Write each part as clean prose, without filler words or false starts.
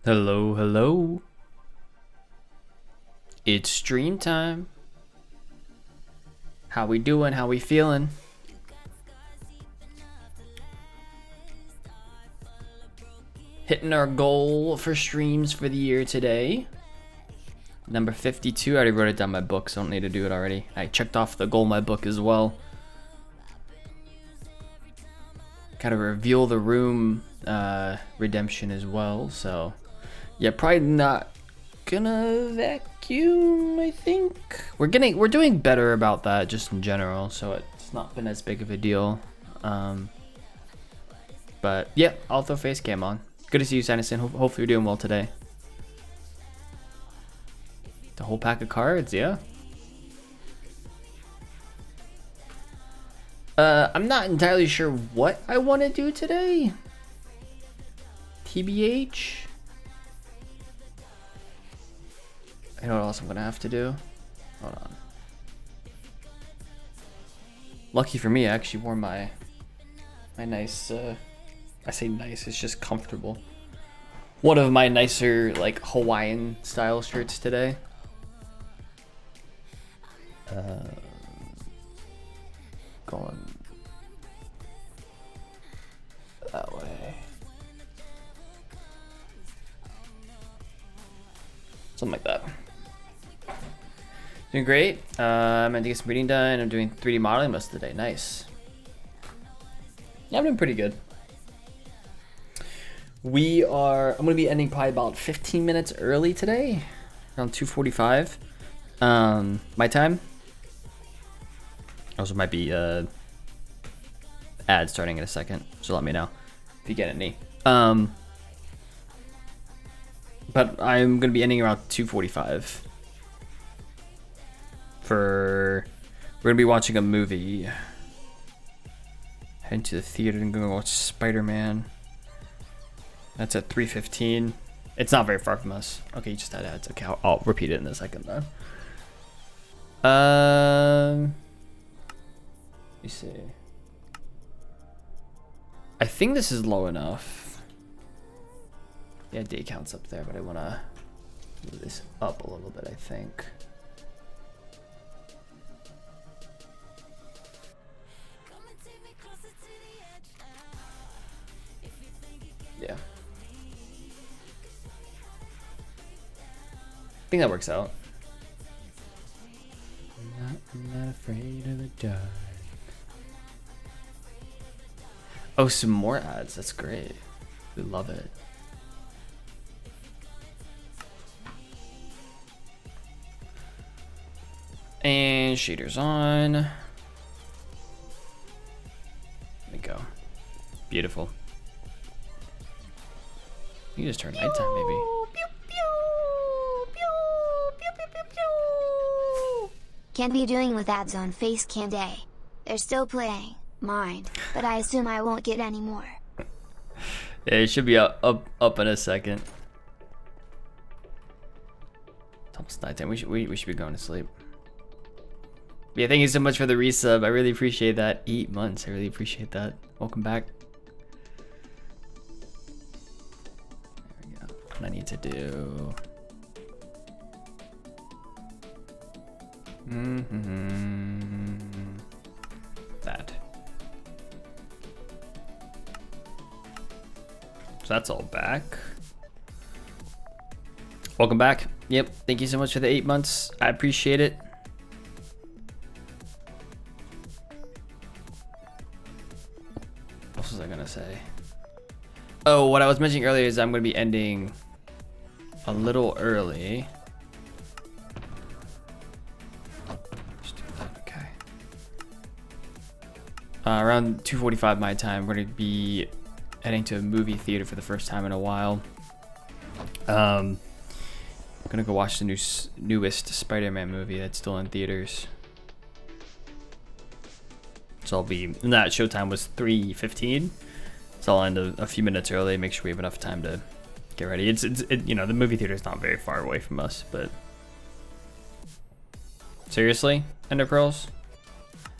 Hello, hello. It's stream time. How we doing? How we feeling? Hitting our goal for streams for the year today. Number 52. I already wrote it down in my book, so I don't need to do it already. I checked off the goal in my book as well. Gotta reveal the room redemption as well, so yeah, probably not gonna vacuum. I think we're doing better about that just in general, so it's not been as big of a deal. But yeah, I'll throw face cam on. Good to see you, Sanderson. Hopefully you're doing well today. The whole pack of cards, yeah. I'm not entirely sure what I want to do today. TBH. I know what else I'm gonna have to do. Hold on. Lucky for me, I actually wore my nice. I say nice. It's just comfortable. One of my nicer like Hawaiian style shirts today. Going that way. Something like that. Doing great. I'm gonna get some reading done. I'm doing 3D modeling most of the day. Nice. Yeah, I'm doing pretty good. I'm gonna be ending probably about 15 minutes early today, around 2:45. My time. Also might be ad starting in a second, so let me know if you get any. But I'm gonna be ending around 2:45. We're gonna be watching a movie. Heading to the theater and gonna watch Spider-Man. That's at 3:15. It's not very far from us. Okay, you just had ads. Okay, I'll repeat it in a second then. Let me see. I think this is low enough. Yeah, day count's up there, but I wanna move this up a little bit, I think. Yeah. I think that works out. I'm not afraid of the dark. Oh, some more ads. That's great. We love it. And shaders on. There we go. Beautiful. You just turn nighttime, maybe. Can't be doing with ads on Facecam Day. They're still playing. Mind, but I assume I won't get any more. Yeah, it should be up in a second. It's almost nighttime. We should be going to sleep. Yeah, thank you so much for the resub. I really appreciate that. 8 months. I really appreciate that. Welcome back. There we go. What I need to do. That. So that's all back. Welcome back. Yep. Thank you so much for the 8 months. I appreciate it. What was I gonna say? Oh, what I was mentioning earlier is I'm gonna be ending a little early. Around 2:45 my time, we're gonna be heading to a movie theater for the first time in a while. I'm gonna go watch the newest Spider-Man movie that's still in theaters. So I'll be, and that showtime was 3:15. So I'll end a few minutes early, make sure we have enough time to get ready. You know, the movie theater is not very far away from us, but seriously, Ender Pearls?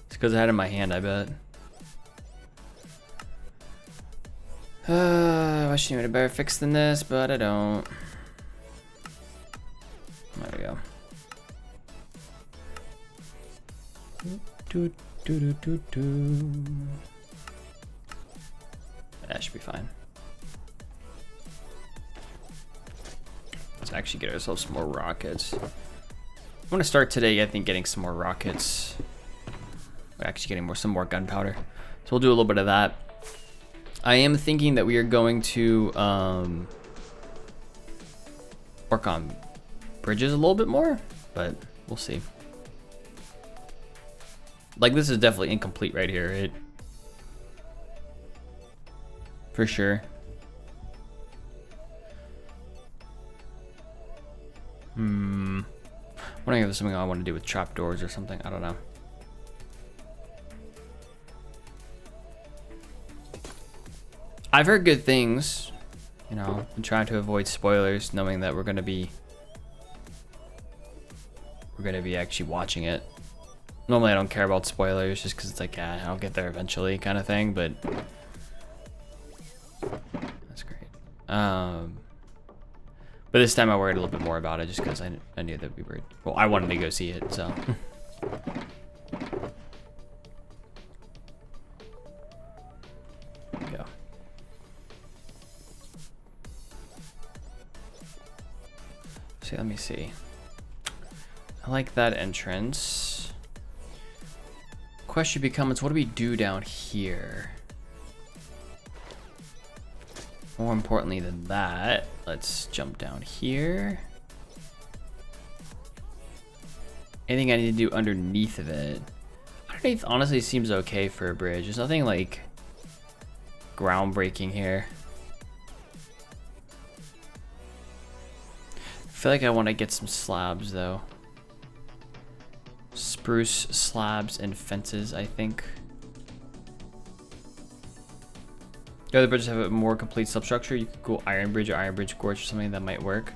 It's because I had it in my hand, I bet. I wish I knew a better fix than this, but I don't. There we go. That should be fine. Let's actually get ourselves some more rockets. I'm gonna start today, I think, getting some more rockets. We're actually getting some more gunpowder. So we'll do a little bit of that. I am thinking that we are going to work on bridges a little bit more, but we'll see. Like, this is definitely incomplete right here, right? For sure. Wondering if there's something I want to do with trapdoors or something. I don't know. I've heard good things, you know. I'm trying to avoid spoilers, knowing that we're gonna be actually watching it. Normally I don't care about spoilers just because it's like, yeah, I'll get there eventually kind of thing, but that's great. But this time I worried a little bit more about it just because I knew that we were, well, I wanted to go see it, so. There we go. See, let me see. I like that entrance. Question becomes, what do we do down here? More importantly than that, let's jump down here. Anything I need to do underneath of it? Underneath honestly seems okay for a bridge. There's nothing like groundbreaking here. I feel like I want to get some slabs though. Spruce slabs and fences, I think. Do other bridges have a more complete substructure? You could go Iron Bridge or Iron Bridge Gorge or something that might work.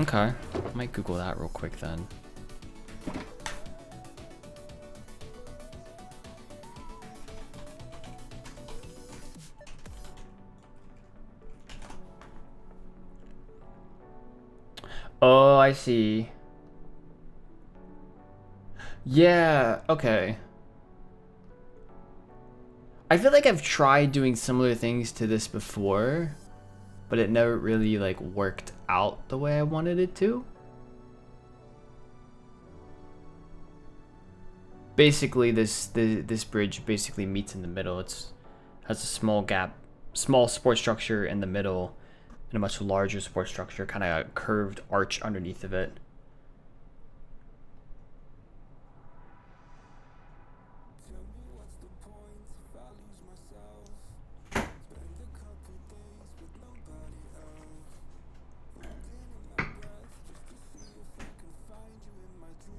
Okay, I might Google that real quick then. Oh, I see. Yeah, okay. I feel like I've tried doing similar things to this before, but it never really like worked out the way I wanted it to. Basically, this bridge basically meets in the middle. It's has a small gap, small support structure in the middle, and a much larger support structure, kind of a curved arch underneath of it.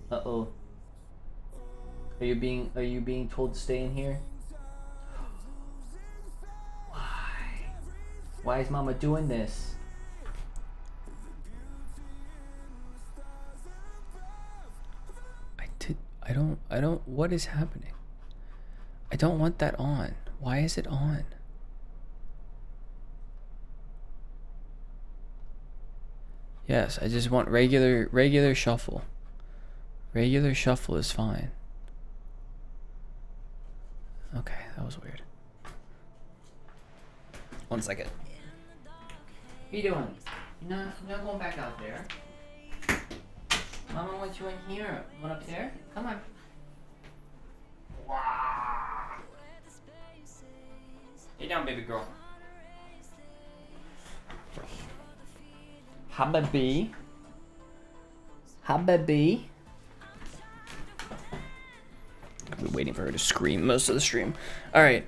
Uh-oh. Are you being told to stay in here? Why? Why is Mama doing this? I don't, what is happening? I don't want that on. Why is it on? Yes, I just want regular shuffle. Regular shuffle is fine. Okay, that was weird. 1 second. What are you doing? You're not going back out there. Mama wants you in here. You want up there? Come on. Wow. Lay down, baby girl. Hi, baby. Hi, baby. I've been waiting for her to scream most of the stream. Alright.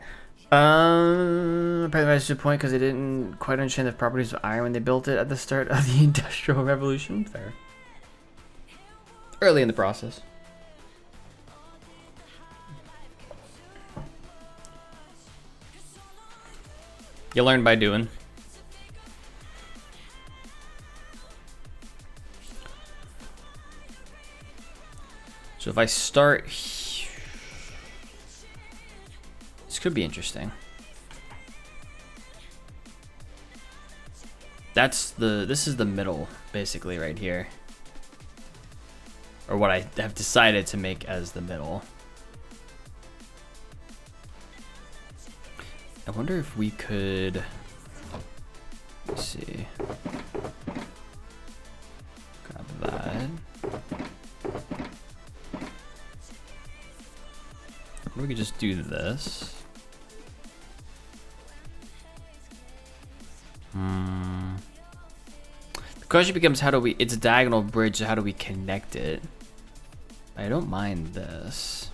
Probably that's a good point because they didn't quite understand the properties of iron when they built it at the start of the Industrial Revolution. Fair. Early in the process. You learn by doing. So if I start here, this could be interesting. This is the middle, basically, right here. Or what I have decided to make as the middle. I wonder if we could, let's see, grab that. Or we could just do this. The question becomes, how do we, it's a diagonal bridge, so how do we connect it? I don't mind this.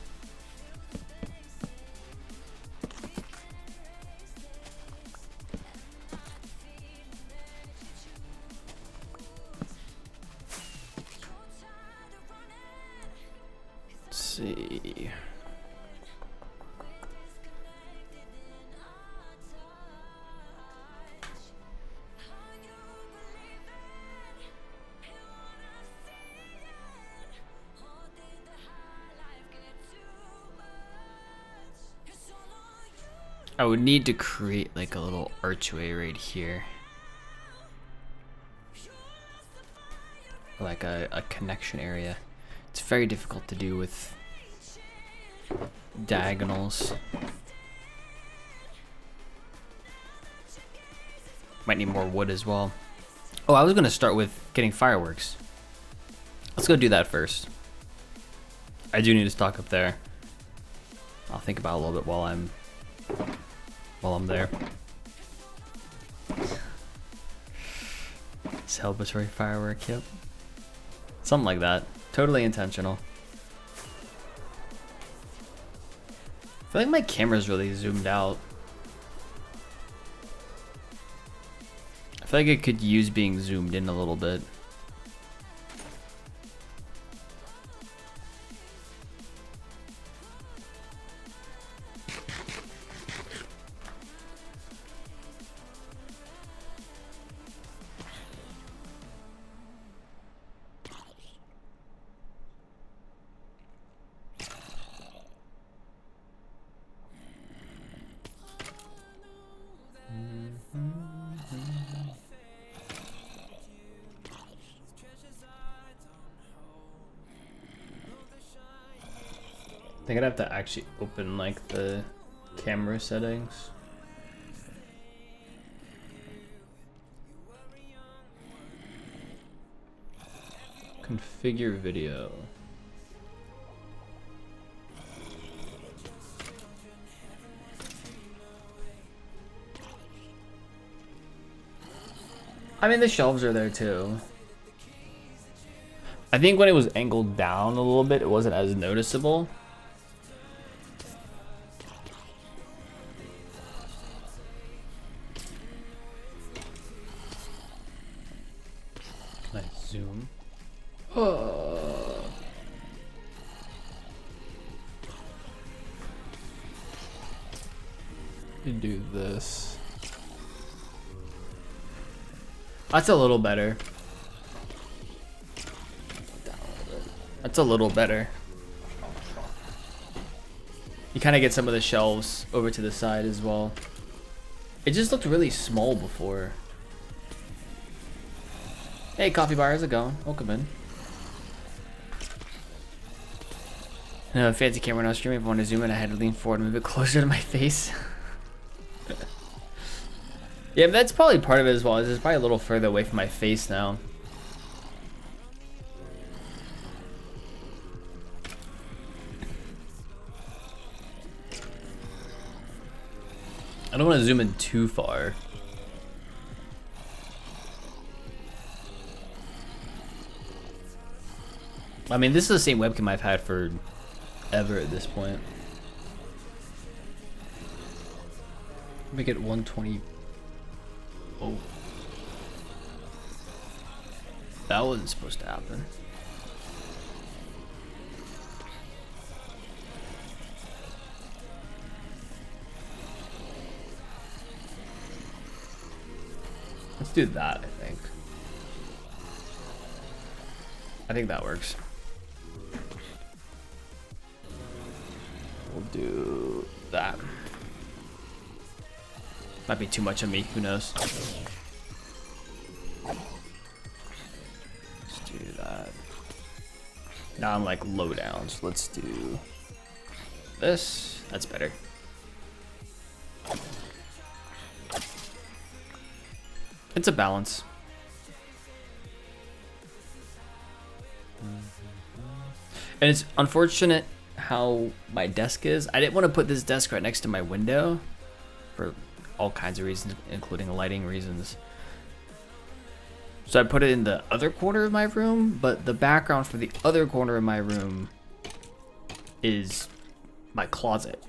Let's see. I would need to create like a little archway right here. Like a connection area. It's very difficult to do with diagonals. Might need more wood as well. Oh, I was gonna start with getting fireworks. Let's go do that first. I do need to stock up there. I'll think about it a little bit while I'm there. Celebratory firework, yep. Something like that. Totally intentional. I feel like my camera's really zoomed out. I feel like it could use being zoomed in a little bit. I think I'd have to actually open like the camera settings. Configure video. I mean, the shelves are there too. I think when it was angled down a little bit, it wasn't as noticeable. Can I zoom? You do this. That's a little better. That's a little better. You kind of get some of the shelves over to the side as well. It just looked really small before. Hey, coffee bar, how's it going? Welcome in. No, fancy camera now streaming. If I want to zoom in, I had to lean forward and move it closer to my face. Yeah, but that's probably part of it as well. It's probably a little further away from my face now. I don't want to zoom in too far. I mean, this is the same webcam I've had for ever at this point. Make it 120. Oh. That wasn't supposed to happen. Let's do that, I think. I think that works. We'll do that. Might be too much of me, who knows? now I'm like low down. So let's do this. That's better. It's a balance. And it's unfortunate how my desk is. I didn't want to put this desk right next to my window for all kinds of reasons, including lighting reasons. So I put it in the other corner of my room, but the background for the other corner of my room is my closet.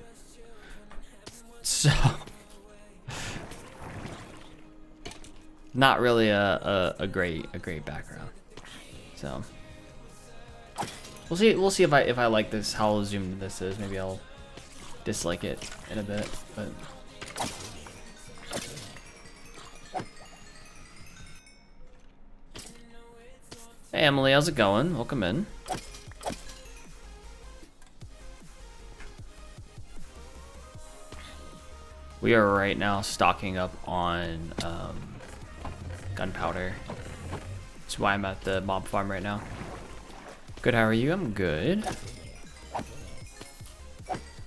So not really a great background. So we'll see if I like this, how zoomed this is. Maybe I'll dislike it in a bit, but hey Emily, how's it going? Welcome in. We are right now stocking up on gunpowder. That's why I'm at the mob farm right now. Good, how are you? I'm good.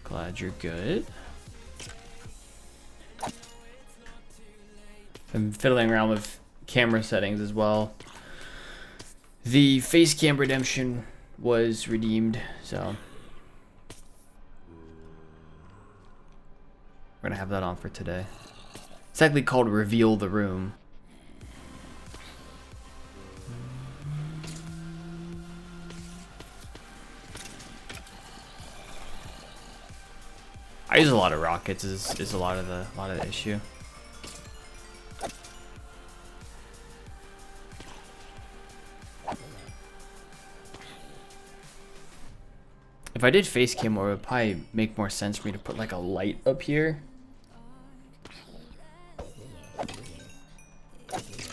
Glad you're good. I'm fiddling around with camera settings as well. The face cam redemption was redeemed, so we're gonna have that on for today. It's actually called Reveal the Room. I use a lot of rockets is a lot of the issue. If I did face cam more, it would probably make more sense for me to put like a light up here.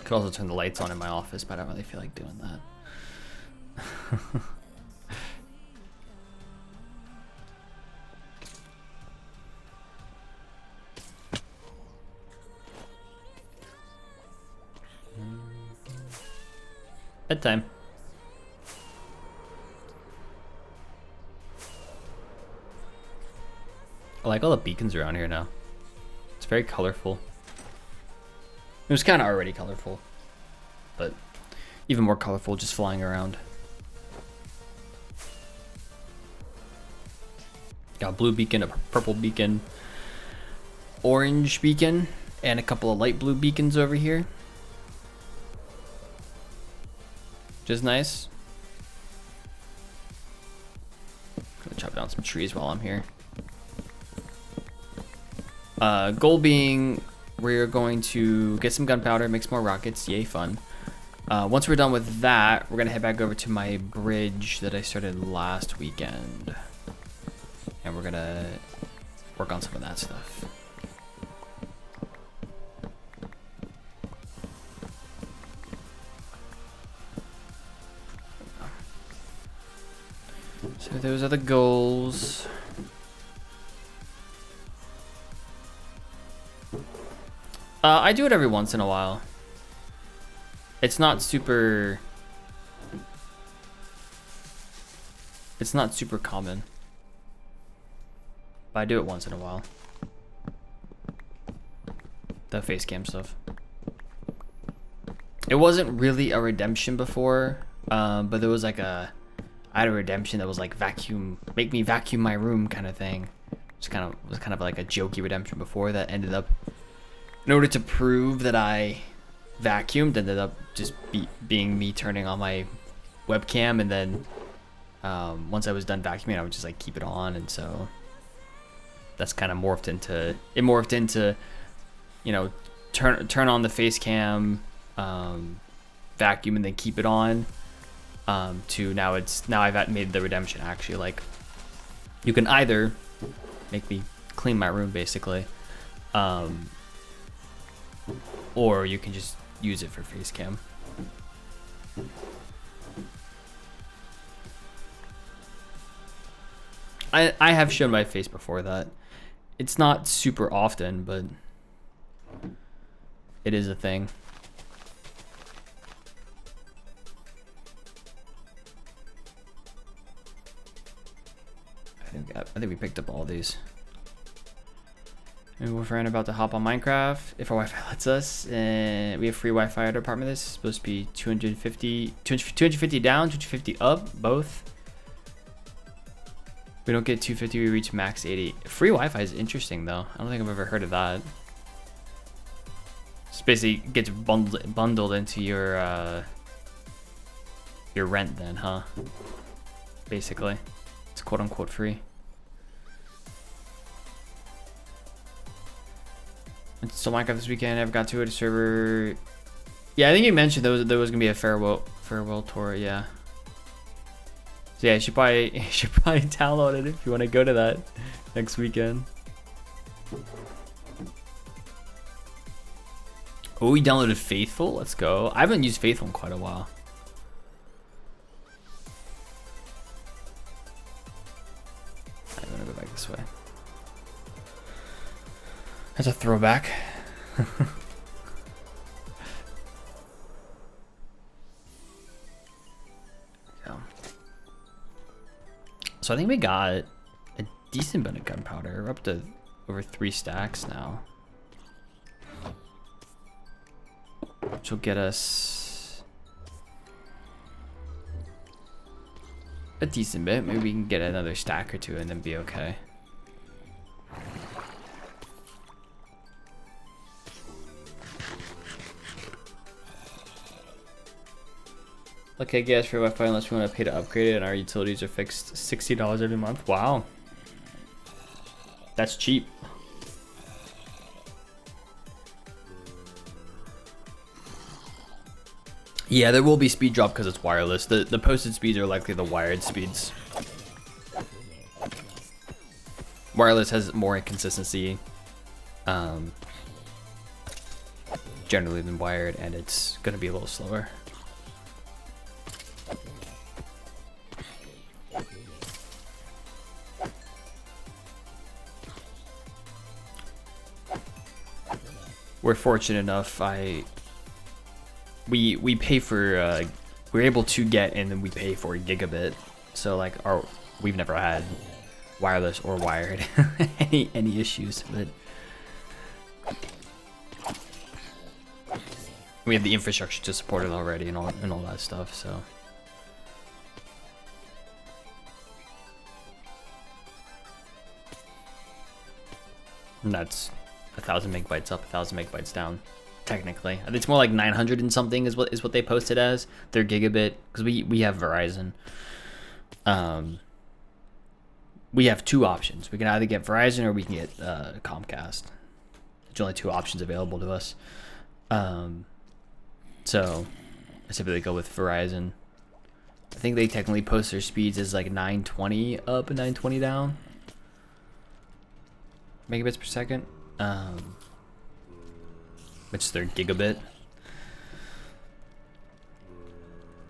Could also turn the lights on in my office, but I don't really feel like doing that. Bedtime. I like all the beacons around here now. It's very colorful. It was kind of already colorful, but even more colorful just flying around. Got a blue beacon, a purple beacon, orange beacon, and a couple of light blue beacons over here. Just nice. Gonna chop down some trees while I'm here. Goal being, we're going to get some gunpowder, make some more rockets. Yay, fun. Once we're done with that, we're gonna head back over to my bridge that I started last weekend, and we're gonna work on some of that stuff. So those are the goals. I do it every once in a while. It's not super common, but I do it once in a while. The face cam stuff. It wasn't really a redemption before, but there was like I had a redemption that was like make me vacuum my room kind of thing. It was kind of like a jokey redemption before that ended up, in order to prove that I vacuumed, ended up just being me turning on my webcam, and then once I was done vacuuming, I would just like keep it on, and so that's kind of morphed into, you know, turn on the face cam, vacuum, and then keep it on, to now I've made the redemption actually like you can either make me clean my room basically, or you can just use it for face cam. I have shown my face before that. It's not super often, but it is a thing. think we picked up all these. And we're friend about to hop on Minecraft if our Wi-Fi lets us. And we have free Wi-Fi at our apartment. This is supposed to be 250 down, 250 up, both. We don't get 250, we reach max 80. Free Wi-Fi is interesting though. I don't think I've ever heard of that. It's basically gets bundled into your rent then, huh? Basically, it's quote unquote free. So Minecraft this weekend, I've got to a server. Yeah, I think you mentioned there was gonna be a farewell tour. Yeah. So yeah, you should probably download it if you want to go to that next weekend. Oh, we downloaded Faithful. Let's go. I haven't used Faithful in quite a while. I'm gonna go back this way. That's a throwback. Yeah. So I think we got a decent bit of gunpowder. We're up to over 3 stacks now. Which will get us a decent bit. Maybe we can get another stack or 2 and then be okay. Okay, guys, for Wi-Fi unless we want to pay to upgrade it, and our utilities are fixed $60 every month. Wow, that's cheap. Yeah, there will be speed drop because it's wireless. The posted speeds are likely the wired speeds. Wireless has more inconsistency, generally than wired, and it's going to be a little slower. We're fortunate enough. We pay for we're able to get, and then we pay for a gigabit. So like we've never had wireless or wired any issues with it. We have the infrastructure to support it already and all that stuff. So and that's 1,000 megabytes up, 1,000 megabytes down. Technically, I think it's more like 900 and something is what they posted as their gigabit, because we have Verizon. We have 2 options. We can either get Verizon or we can get Comcast. There's only 2 options available to us. So I typically go with Verizon. I think they technically post their speeds as like 920 up and 920 down megabits per second. Which is their gigabit.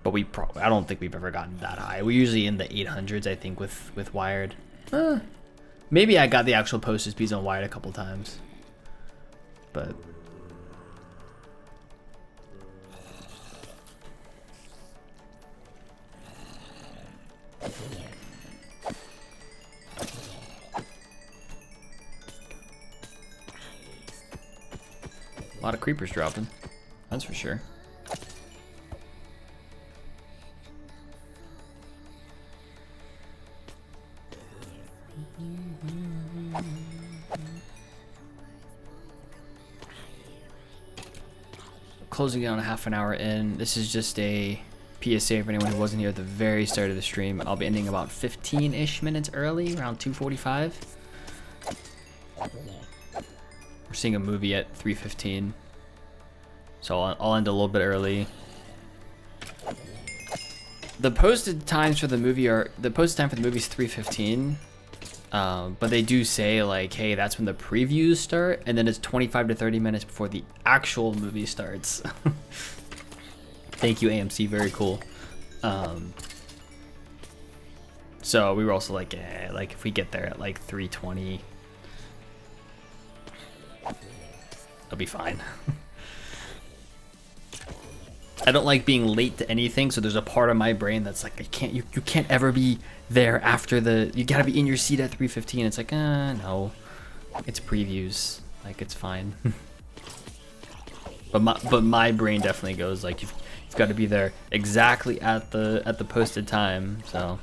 But I don't think we've ever gotten that high. We're usually in the 800s, I think, with wired. Maybe I got the actual posted speeds on wired a couple times. But a lot of creepers dropping, that's for sure. Closing down a half an hour in. This is just a PSA for anyone who wasn't here at the very start of the stream. I'll be ending about 15-ish minutes early, around 2:45. We're seeing a movie at 3:15, so I'll end a little bit early. The posted times for the movie is 3:15, but they do say like, hey, that's when the previews start, and then it's 25 to 30 minutes before the actual movie starts. Thank you, AMC, very cool. So we were also like, like if we get there at like 3:20. I'll be fine. I don't like being late to anything, so there's a part of my brain that's like, you can't ever be there after you gotta be in your seat at 3:15. It's like, no, it's previews, like it's fine. but my brain definitely goes like, you've got to be there exactly at the posted time. So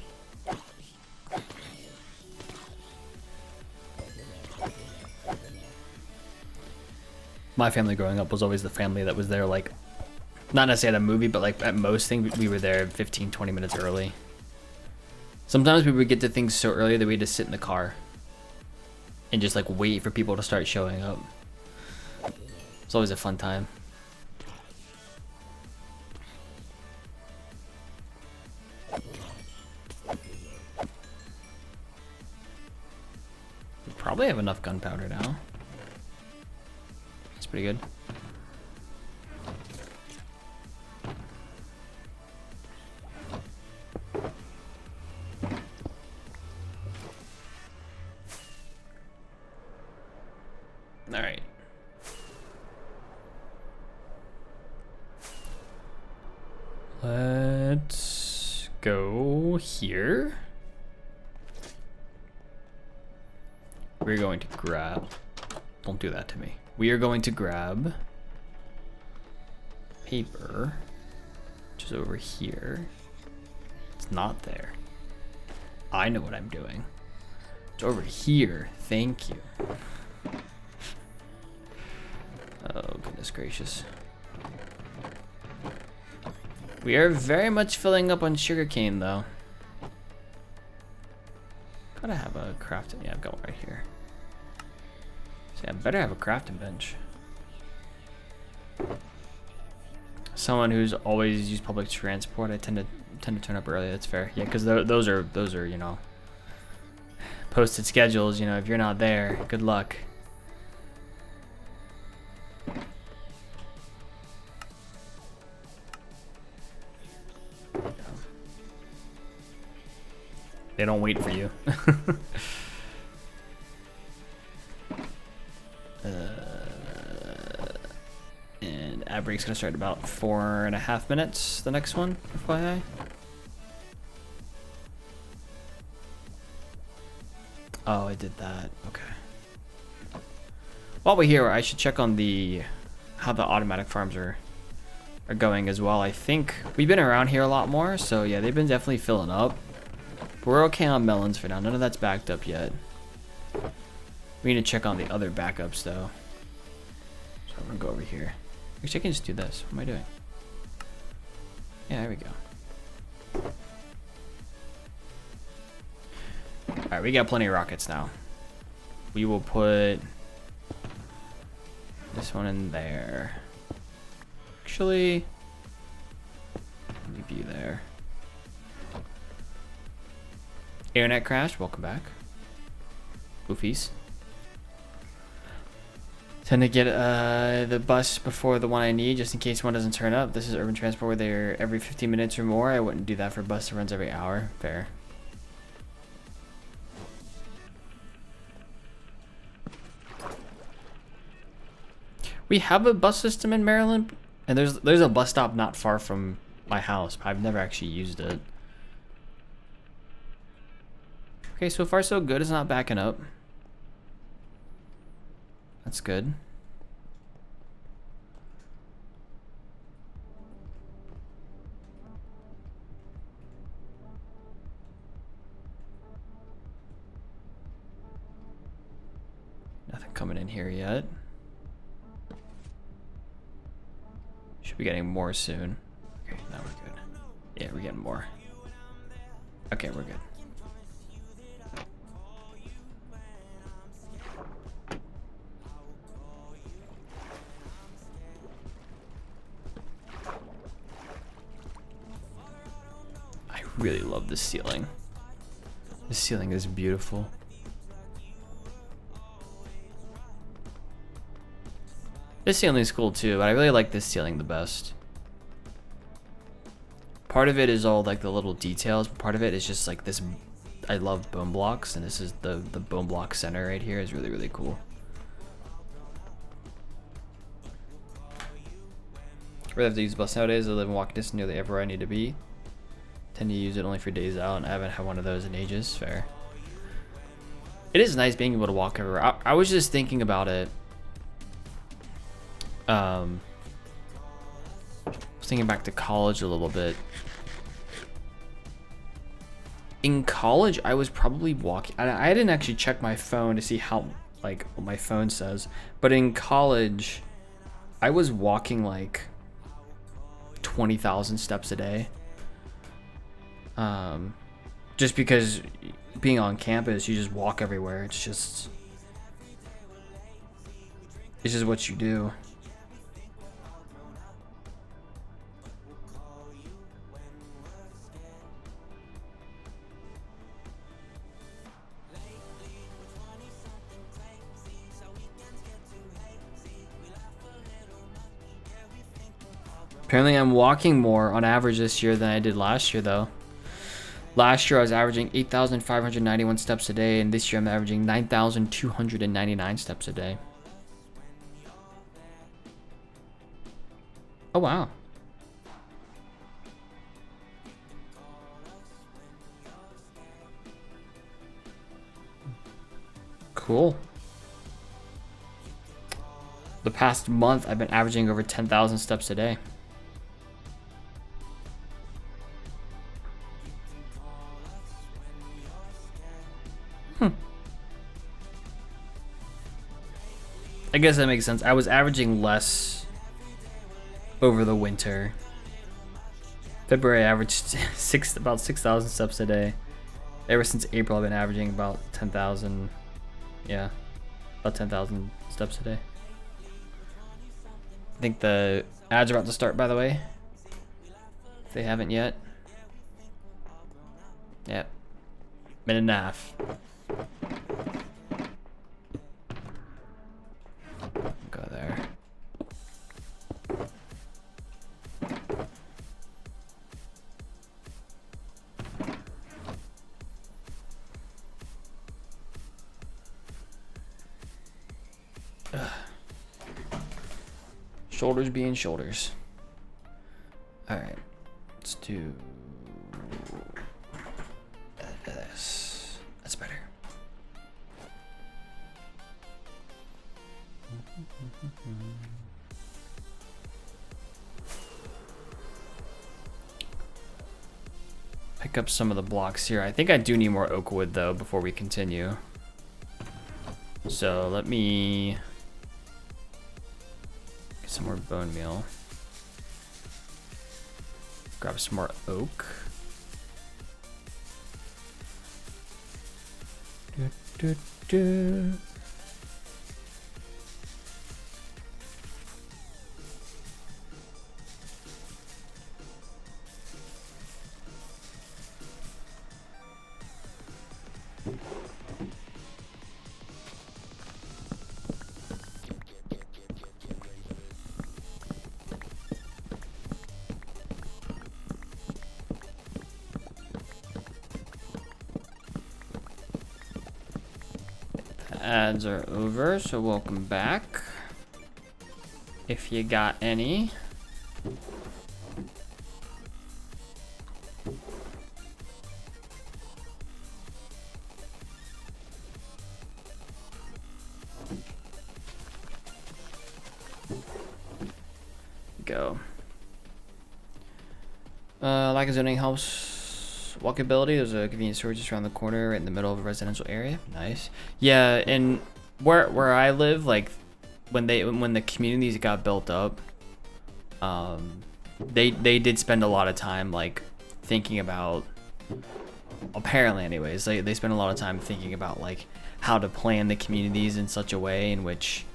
my family growing up was always the family that was there, like, not necessarily at a movie, but like at most things, we were there 15-20 minutes early. Sometimes we would get to things so early that we had to sit in the car and just like wait for people to start showing up. It's always a fun time. We probably have enough gunpowder now. That's pretty good. All right. Let's go here. We're going to grab, don't do that to me. We are going to grab paper, which is over here. It's not there. I know what I'm doing. It's over here. Thank you. Oh, goodness gracious. We are very much filling up on sugarcane, though. Gotta have a crafting. Yeah, I've got one right here. See, I better have a crafting bench. Someone who's always used public transport, I tend to turn up early. That's fair. Yeah, because those are, you know, posted schedules. You know, if you're not there, good luck. They don't wait for you. And ad break's gonna start in about 4.5 minutes. The next one, FYI. Oh, I did that. Okay. While we're here, I should check on how the automatic farms are going as well. I think we've been around here a lot more, so yeah, they've been definitely filling up. We're okay on melons for now. None of that's backed up yet. We need to check on the other backups though. So I'm gonna go over here. Actually, I can just do this. What am I doing? Yeah, there we go. Alright, we got plenty of rockets now. We will put this one in there. Actually, leave you there. Internet crashed. Welcome back. Goofies. Tend to get the bus before the one I need, just in case one doesn't turn up. This is urban transport where they're every 15 minutes or more. I wouldn't do that for a bus that runs every hour. Fair. We have a bus system in Maryland, and there's a bus stop not far from my house. I've never actually used it. Okay, so far so good. It's not backing up. That's good. Nothing coming in here yet. Should be getting more soon. Okay, now we're good. Yeah, we're getting more. Okay, we're good. I really love this ceiling. This ceiling is beautiful. This ceiling is cool too, but I really like this ceiling the best. Part of it is all like the little details, but part of it is just like this. I love bone blocks, and this is the bone block center right here is really, really cool. Really have to use the bus nowadays. I live in walking distance nearly everywhere I need to be. Tend to use it only for days out, and I haven't had one of those in ages. Fair. It is nice being able to walk everywhere. I was just thinking about it. I was thinking back to college a little bit. In college, I was probably walking. I didn't actually check my phone to see how, like, what my phone says. But in college, I was walking like 20,000 steps a day. Just because being on campus, you just walk everywhere. It's just what you do. Apparently I'm walking more on average this year than I did last year, though. Last year I was averaging 8,591 steps a day, and this year I'm averaging 9,299 steps a day. Oh, wow. Cool. The past month I've been averaging over 10,000 steps a day. I guess that makes sense. I was averaging less over the winter. February I averaged about 6,000 steps a day. Ever since April I've been averaging about 10,000. Yeah, about 10,000 steps a day. I think the ads are about to start, by the way. If they haven't yet. Yep. Minute and a half. Go there. Ugh. Shoulders being shoulders. All right, let's do this. That's better. Pick up some of the blocks here. I think I do need more oak wood though before we continue. So let me get some more bone meal. Grab some more oak. Do, do, do. Ads are over, so welcome back. If you got any. Go. Lack of zoning helps walkability. There's a convenience store just around the corner, right in the middle of a residential area. Nice. Yeah, and where I live, like when the communities got built up, they did spend a lot of time like thinking about. Apparently, anyways, they spend a lot of time thinking about like how to plan the communities in such a way in which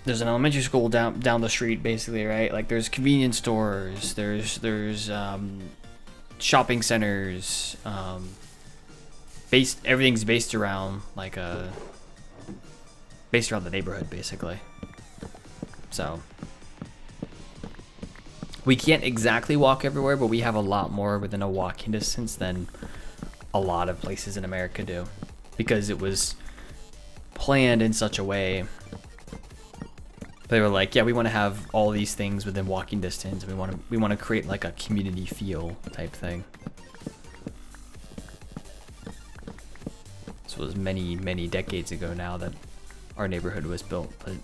there's an elementary school down the street, basically, right? Like there's convenience stores, there's shopping centers, everything's based around like based around the neighborhood, basically. So we can't exactly walk everywhere, but we have a lot more within a walking distance than a lot of places in America do, because it was planned in such a way They were like, yeah, we want to have all these things within walking distance. We want to create like a community feel type thing. This was many, many decades ago now that our neighborhood was built, but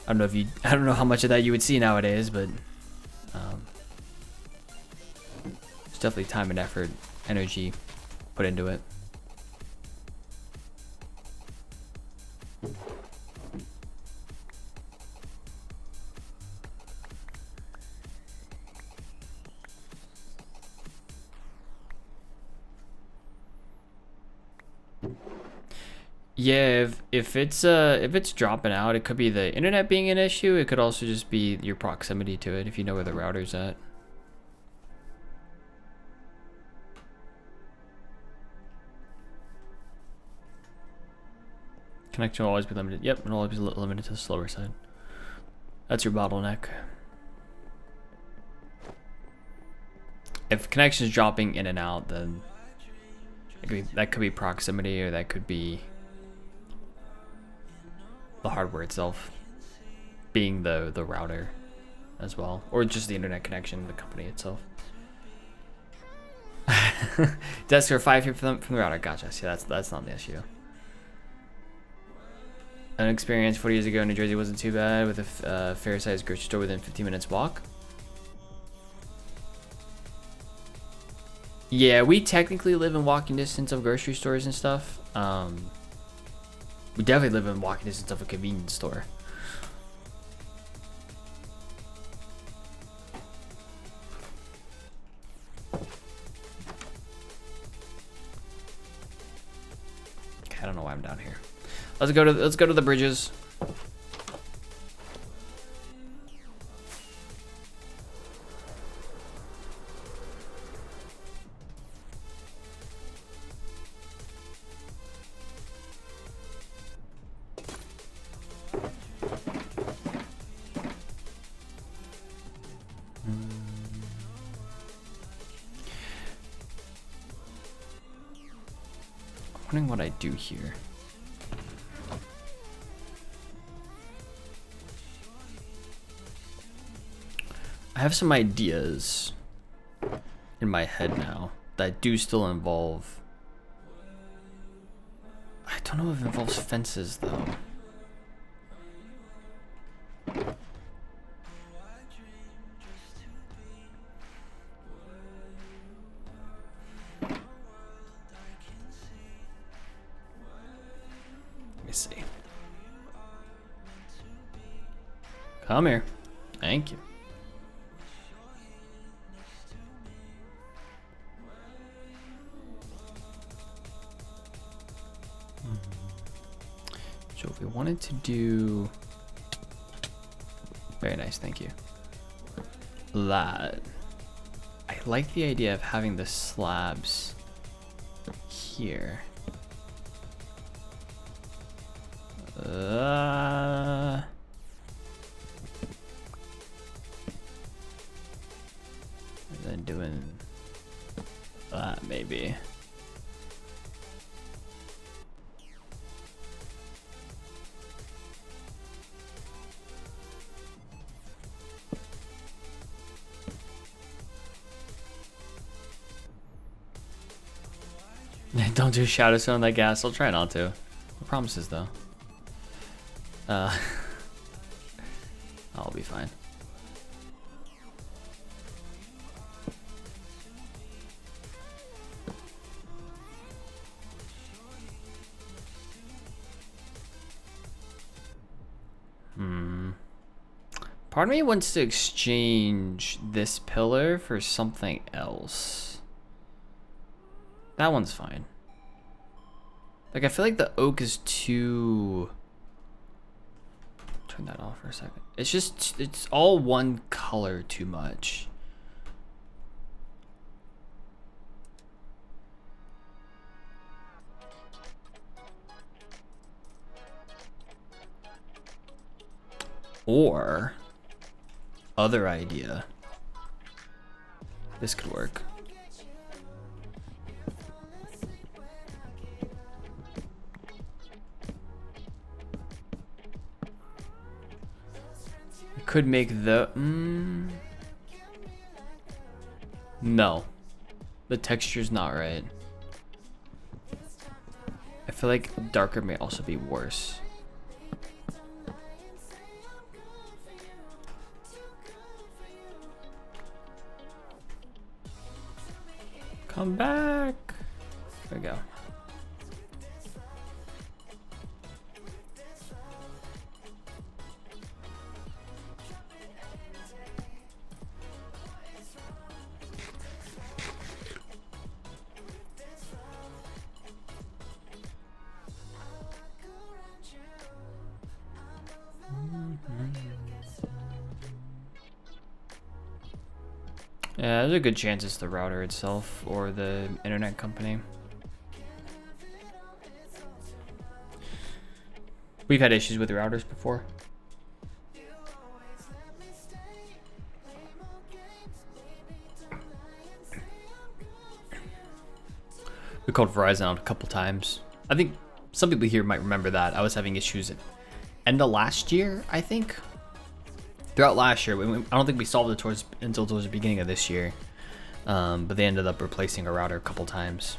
I don't know how much of that you would see nowadays, but it's definitely time and effort, energy put into it. Yeah, if it's dropping out, it could be the internet being an issue. It could also just be your proximity to it if you know where the router's at. Connection will always be limited. Yep, it'll always be limited to the slower side. That's your bottleneck. If connection is dropping in and out, then that could be proximity, or that could be the hardware itself being the router as well, or just the internet connection, the company itself. Desk are 5 feet from the router. Gotcha. See, that's not the issue. An experience 40 years ago in New Jersey wasn't too bad, with a fair-sized grocery store within 15 minutes walk. Yeah, we technically live in walking distance of grocery stores and stuff. We definitely live in walking distance of a convenience store. Okay, I don't know why I'm down here. Let's go to the bridges. Wondering what I do here. I have some ideas in my head now that do still involve. I don't know if it involves fences though. See. Come here. Thank you. So if we wanted to do... Very nice, thank you. That. I like the idea of having the slabs here. And then doing that maybe. Don't do shadow stone on that gas. I'll try not to. No promises though. I'll be fine. Part of me wants to exchange this pillar for something else. That one's fine. Like, I feel like the oak is too... Turn that off for a second. It's just, it's all one color too much. Or, other idea. This could work. could make the no, the texture's not right. I feel like darker may also be worse. Come back. There we go. Yeah, there's a good chance it's the router itself or the internet company. We've had issues with routers before. We called Verizon out a couple times. I think some people here might remember that. I was having issues at end of last year, I think. Throughout last year, I don't think we solved it until towards the beginning of this year. But they ended up replacing a router a couple times.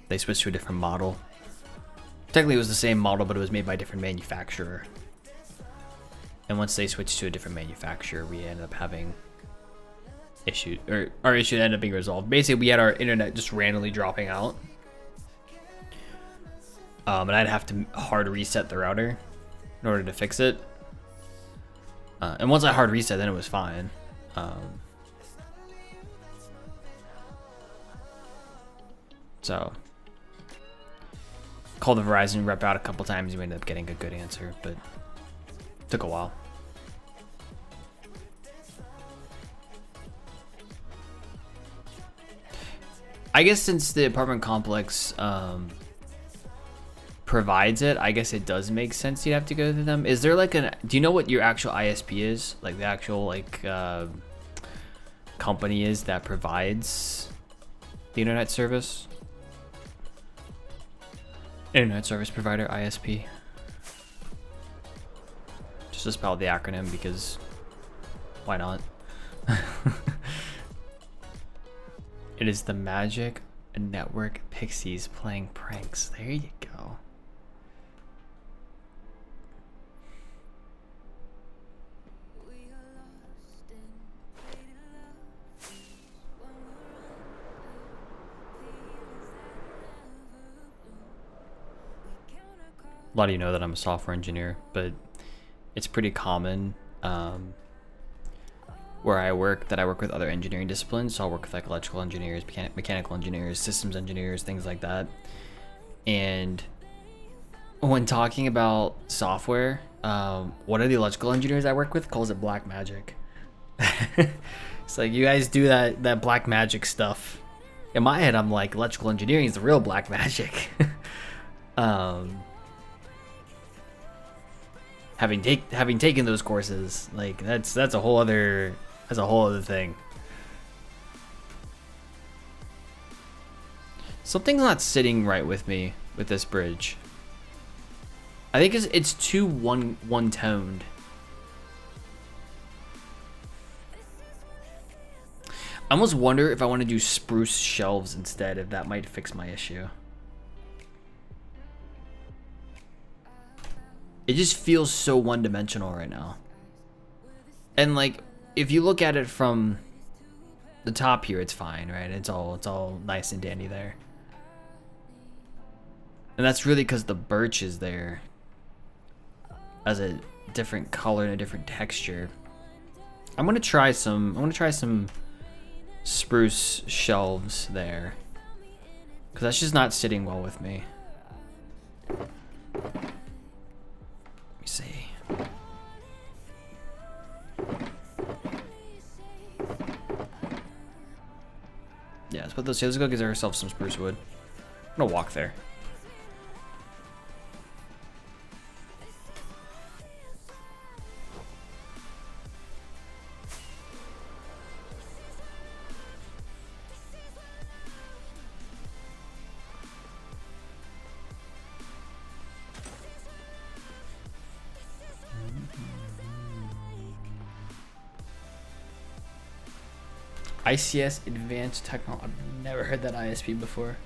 They switched to a different model. Technically, it was the same model, but it was made by a different manufacturer. And once they switched to a different manufacturer, we ended up having issues, or our issue ended up being resolved. Basically, we had our internet just randomly dropping out. And I'd have to hard reset the router in order to fix it. And once I hard reset, then it was fine. So called the Verizon rep out a couple times. We ended up getting a good answer, but it took a while. I guess since the apartment complex provides it, I guess it does make sense you'd have to go to them. Is there like do you know what your actual ISP is? Like the actual like company is that provides the internet service? Internet service provider, ISP. Just to spell the acronym because why not? It is the Magic Network Pixies playing pranks. There you go. A lot of you know that I'm a software engineer, but it's pretty common where I work that I work with other engineering disciplines. So I'll work with like electrical engineers, mechanical engineers, systems engineers, things like that. And when talking about software, one of the electrical engineers I work with calls it black magic. It's like, you guys do that black magic stuff. In my head, I'm like, electrical engineering is the real black magic. Having taken those courses, like that's a whole other thing. Something's not sitting right with me with this bridge. I think it's too one toned. I almost wonder if I want to do spruce shelves instead, if that might fix my issue. It just feels so one-dimensional right now. And like, if you look at it from the top here, it's fine, right? It's all nice and dandy there. And that's really because the birch is there as a different color and a different texture. I want to try some spruce shelves there, because that's just not sitting well with me. See. Yeah, let's put those here. Let's go get ourselves some spruce wood. I'm gonna walk there. ICS Advanced Technology. I've never heard that ISP before.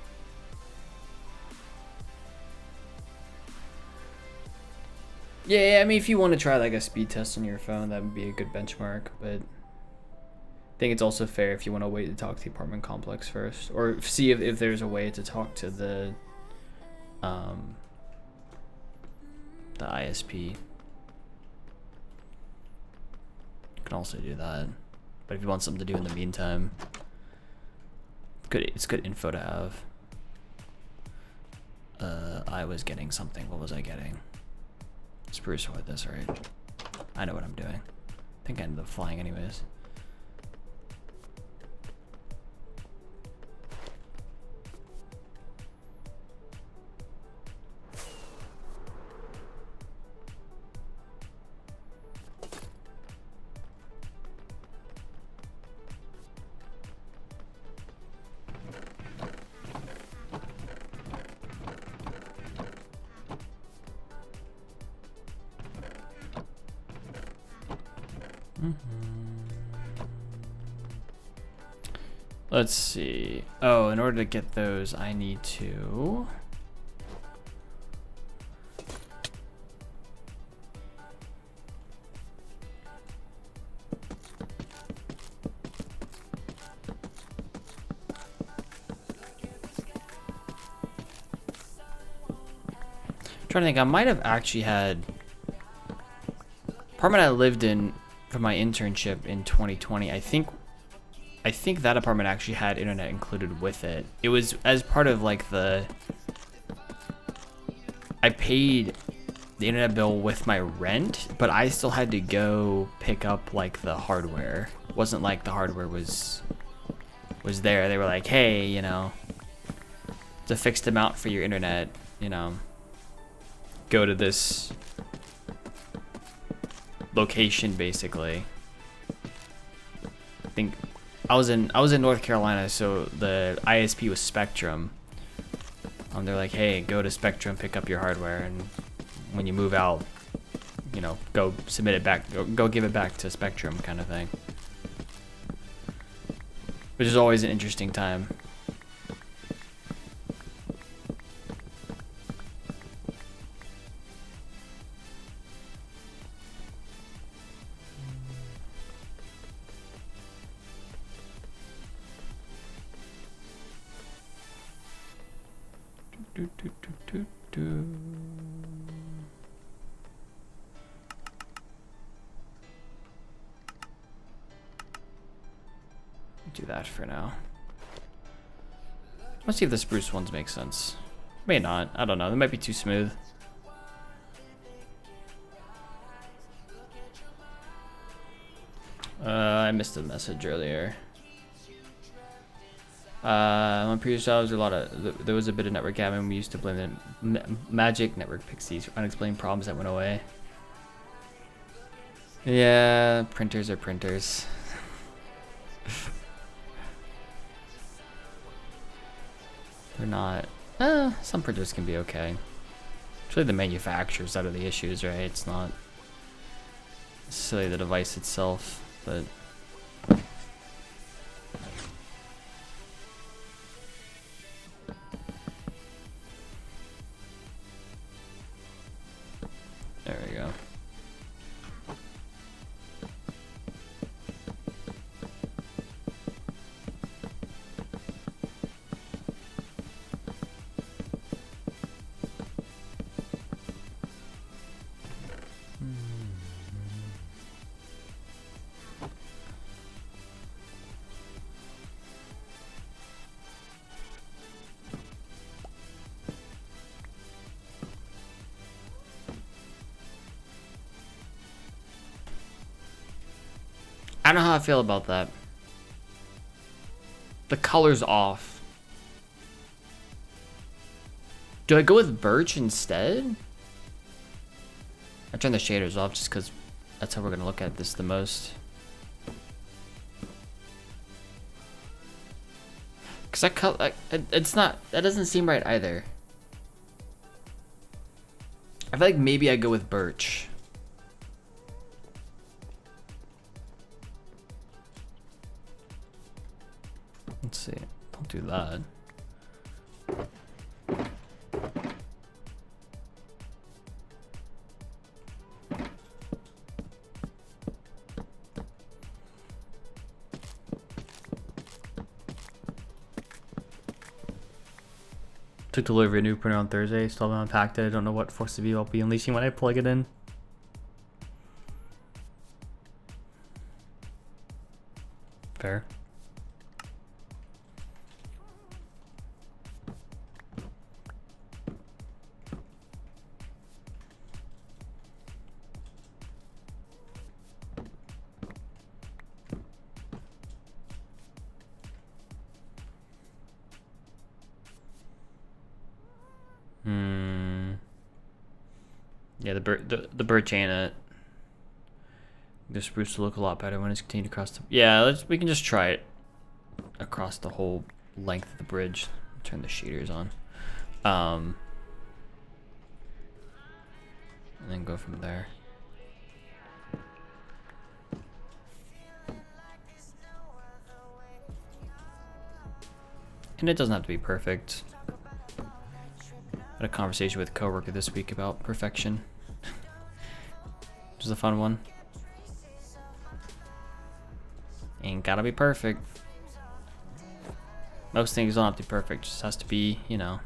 Yeah, I mean, if you want to try like a speed test on your phone, that would be a good benchmark. But I think it's also fair if you want to wait to talk to the apartment complex first, or see if there's a way to talk to the ISP. You can also do that. But if you want something to do in the meantime, it's good info to have. I was getting something. What was I getting? Spruce wood, that's right. I know what I'm doing. I think I ended up flying anyways. Let's see. Oh, in order to get those, I need to... trying to think, I might have actually had... apartment I lived in for my internship in 2020, I think that apartment actually had internet included with it. It was as part of like the... I paid the internet bill with my rent, but I still had to go pick up like the hardware. It wasn't like the hardware was there. They were like, hey, you know, it's a fixed amount for your internet, you know, go to this location basically. I think I was in North Carolina, so the ISP was Spectrum. They're like, hey, go to Spectrum, pick up your hardware, and when you move out, you know, go submit it back, go give it back to Spectrum, kind of thing. Which is always an interesting time. Do that for now. Let's see if the spruce ones make sense. May not. I don't know. They might be too smooth. I missed a message earlier. On previous jobs, there was a bit of network gammon. We used to blame the magic network pixies for unexplained problems that went away. Yeah, printers are printers. They're not. Some printers can be okay. It's really the manufacturers that are the issues, right? It's not necessarily the device itself, but. There we go. I don't know how I feel about that. The color's off. Do I go with birch instead? I turn the shaders off just because that's how we're gonna look at this the most. Cause it's not, that doesn't seem right either. I feel like maybe I go with birch. do that. Took delivery of a new printer on Thursday. Still haven't unpacked it. I don't know what force of evil I'll be unleashing when I plug it in. Fair. Yeah, the birch ain't it. The spruce will look a lot better when it's continued across the... Yeah, we can just try it across the whole length of the bridge. Turn the shaders on. And then go from there. And it doesn't have to be perfect. I had a conversation with a coworker this week about perfection. Which is a fun one. Ain't gotta be perfect. Most things don't have to be perfect, just has to be, you know,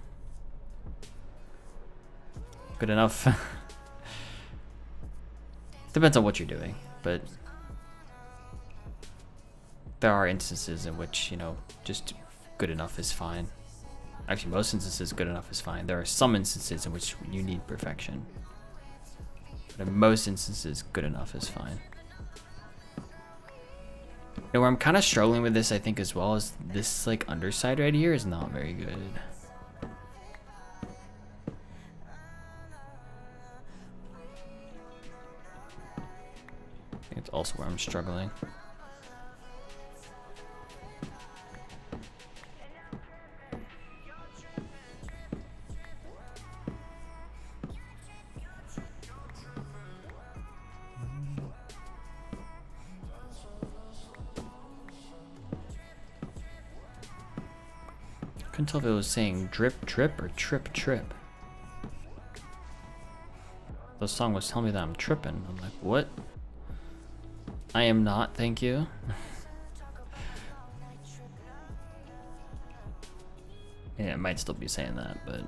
good enough. Depends on what you're doing, but there are instances in which, you know, just good enough is fine. Actually, most instances, good enough is fine. There are some instances in which you need perfection. But in most instances, good enough is fine. And where I'm kind of struggling with this, I think, as well, is this, like, underside right here is not very good. I think it's also where I'm struggling. Couldn't tell if it was saying drip drip or trip trip. The song was telling me that I'm tripping. I'm like, what? I am not, thank you. Yeah, it might still be saying that, but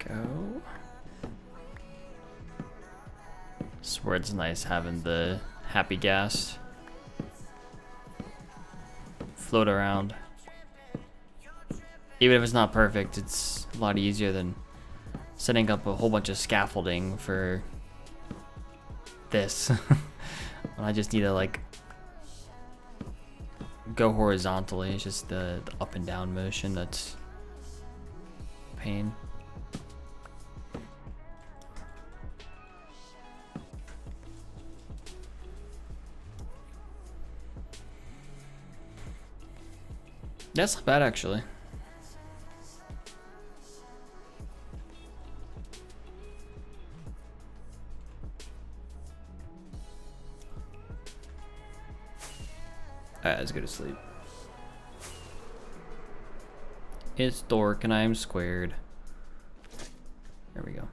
go. Swear it's nice having the happy gas float around. Even if it's not perfect, it's a lot easier than setting up a whole bunch of scaffolding for this. I just need to, like, go horizontally. It's just the up and down motion that's pain. That's not bad, actually. Alright, let's go to sleep. It's dork and I am squared. There we go.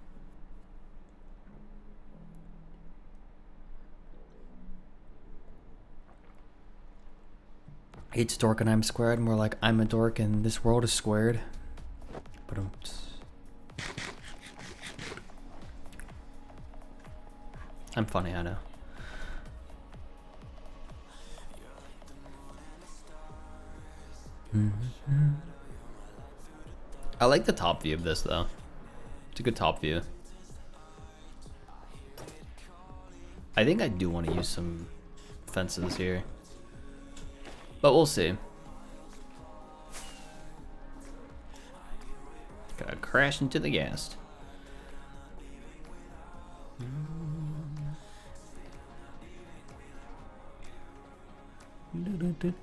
It's dork and I'm squared. More like I'm a dork and this world is squared. But I'm funny, I know. I like the top view of this though. It's a good top view. I think I do want to use some fences here, but we'll see. Gotta crash into the gas. This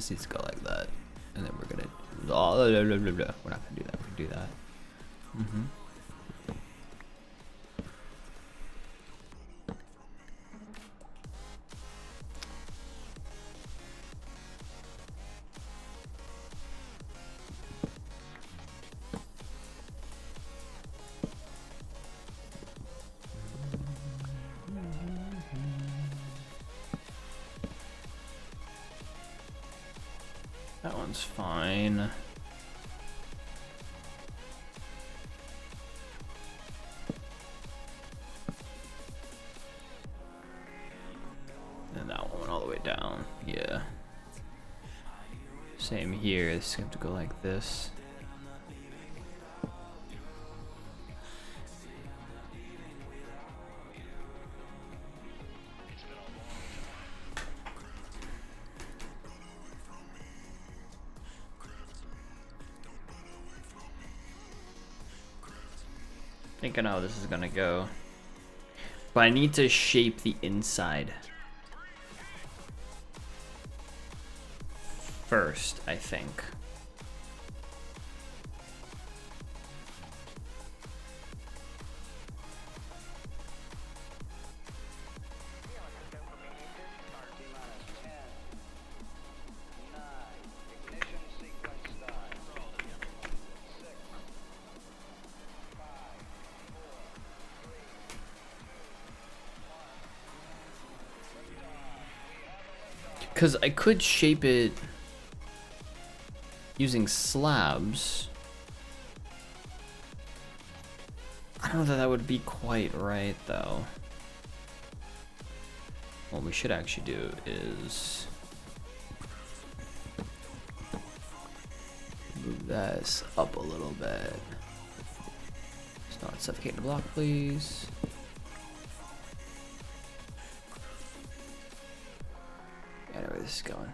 needs to go like that, and then we're gonna. Oh, blah, blah, blah, blah. We're not gonna do that. We're gonna do that. That one's fine. And that one went all the way down. Yeah. Same here. This is going to go like this. Thinking how this is gonna go, but I need to shape the inside first, I think. Because I could shape it using slabs. I don't know that that would be quite right, though. What we should actually do is move this up a little bit. It's not suffocating the block, please. I know where this is going.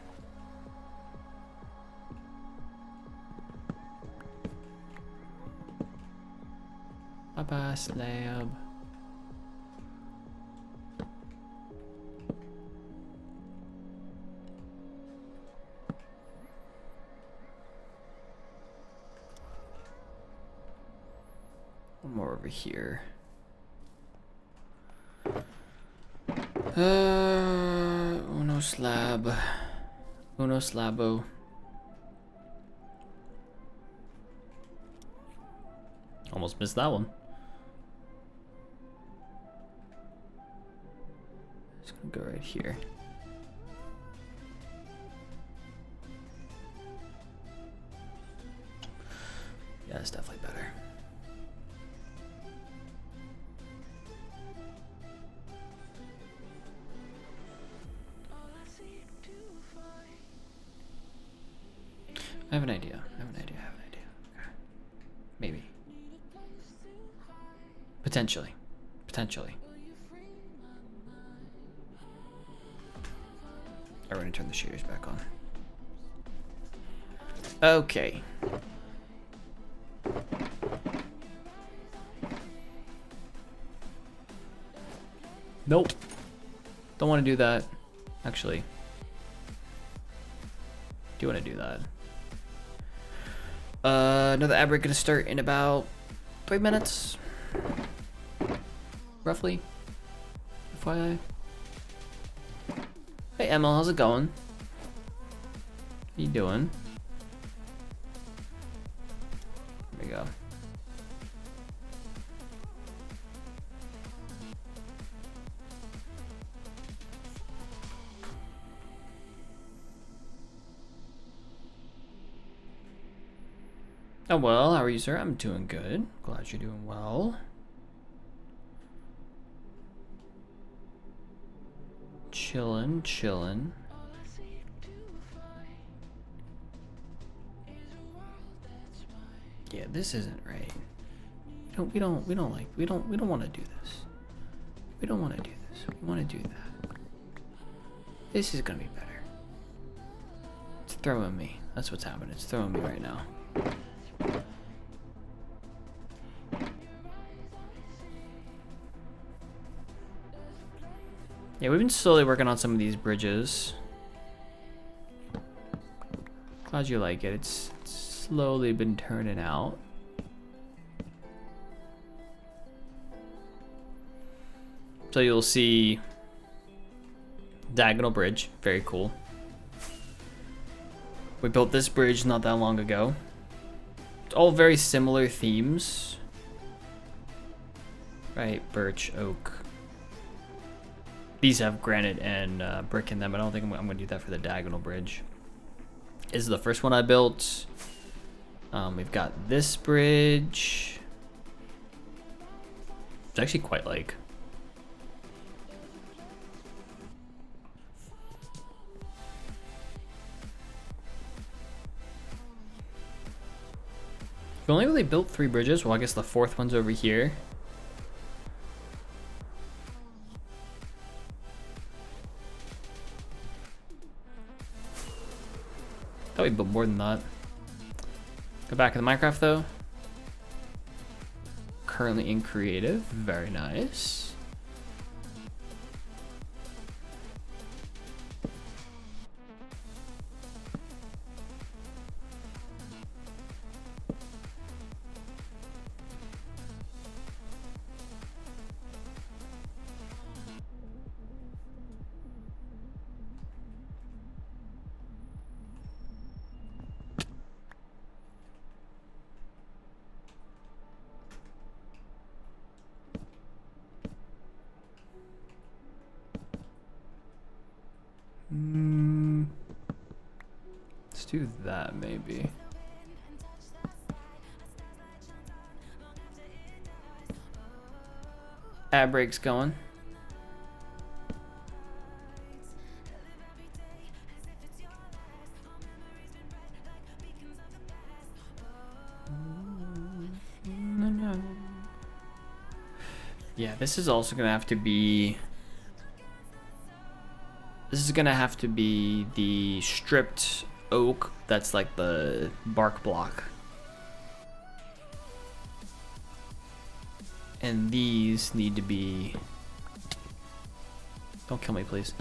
Bye-bye, slab. One more over here. Uno slab. Uno slabo. Almost missed that one. Just gonna go right here. Yeah, it's definitely better. I have an idea. I have an idea. Okay. Maybe. Potentially. Potentially. Alright, we're gonna turn the shaders back on. Okay. Nope. Don't want to do that. Actually. Do want to do that. Another ad break gonna start in about 3 minutes. Roughly. FYI. Hey Emil, how's it going? What you doing? There we go. Oh well, how are you, sir? I'm doing good. Glad you're doing well. Chillin', chillin'. Yeah, this isn't right. We don't want to do this. We don't want to do this. We want to do that. This is gonna be better. It's throwing me. That's what's happening. It's throwing me right now. Yeah, we've been slowly working on some of these bridges. Glad you like it. It's slowly been turning out. So you'll see diagonal bridge, very cool. We built this bridge not that long ago. It's all very similar themes. Right, birch, oak. These have granite and brick in them. I don't think I'm gonna do that for the diagonal bridge. This is the first one I built. We've got this bridge. It's actually quite like. We only really built 3 bridges. Well, I guess the 4th one's over here. Thought we built more than that. Go back in the Minecraft though. Currently in creative. Very nice. Let's do that maybe. Ad break's going. Yeah, this is also gonna have to be. This is gonna have to be the stripped oak that's like the bark block. And these need to be... Don't kill me, please.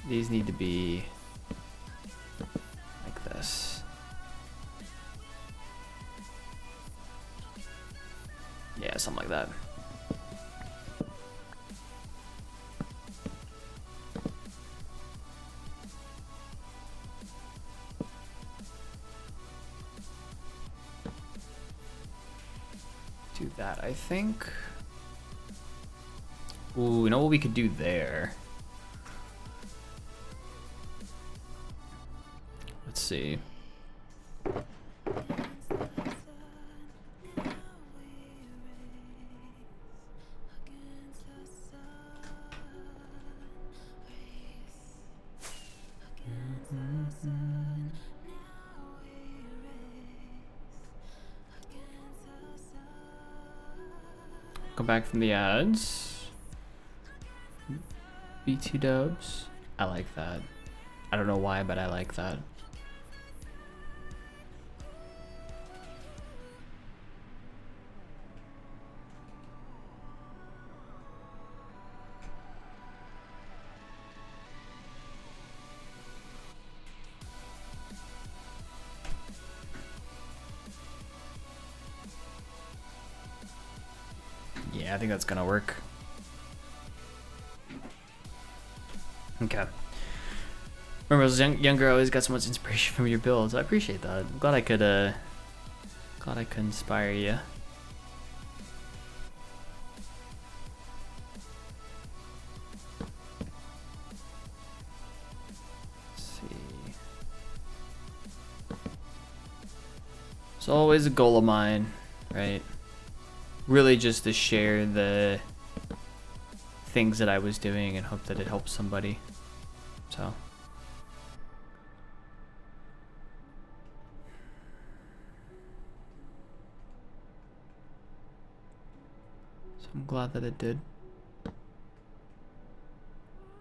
These need to be like this. Yeah, something like that. Do that, I think. Ooh, you know what we could do there? Let's see. Go back from the ads. BT dubs. I like that. I don't know why, but I like that. Yeah, I think that's gonna work. Okay. Remember, as a younger, I always got so much inspiration from your builds. I appreciate that. I'm glad I could inspire you. Let's see. It's always a goal of mine, right? Really just to share the things that I was doing and hope that it helps somebody. So I'm glad that it did.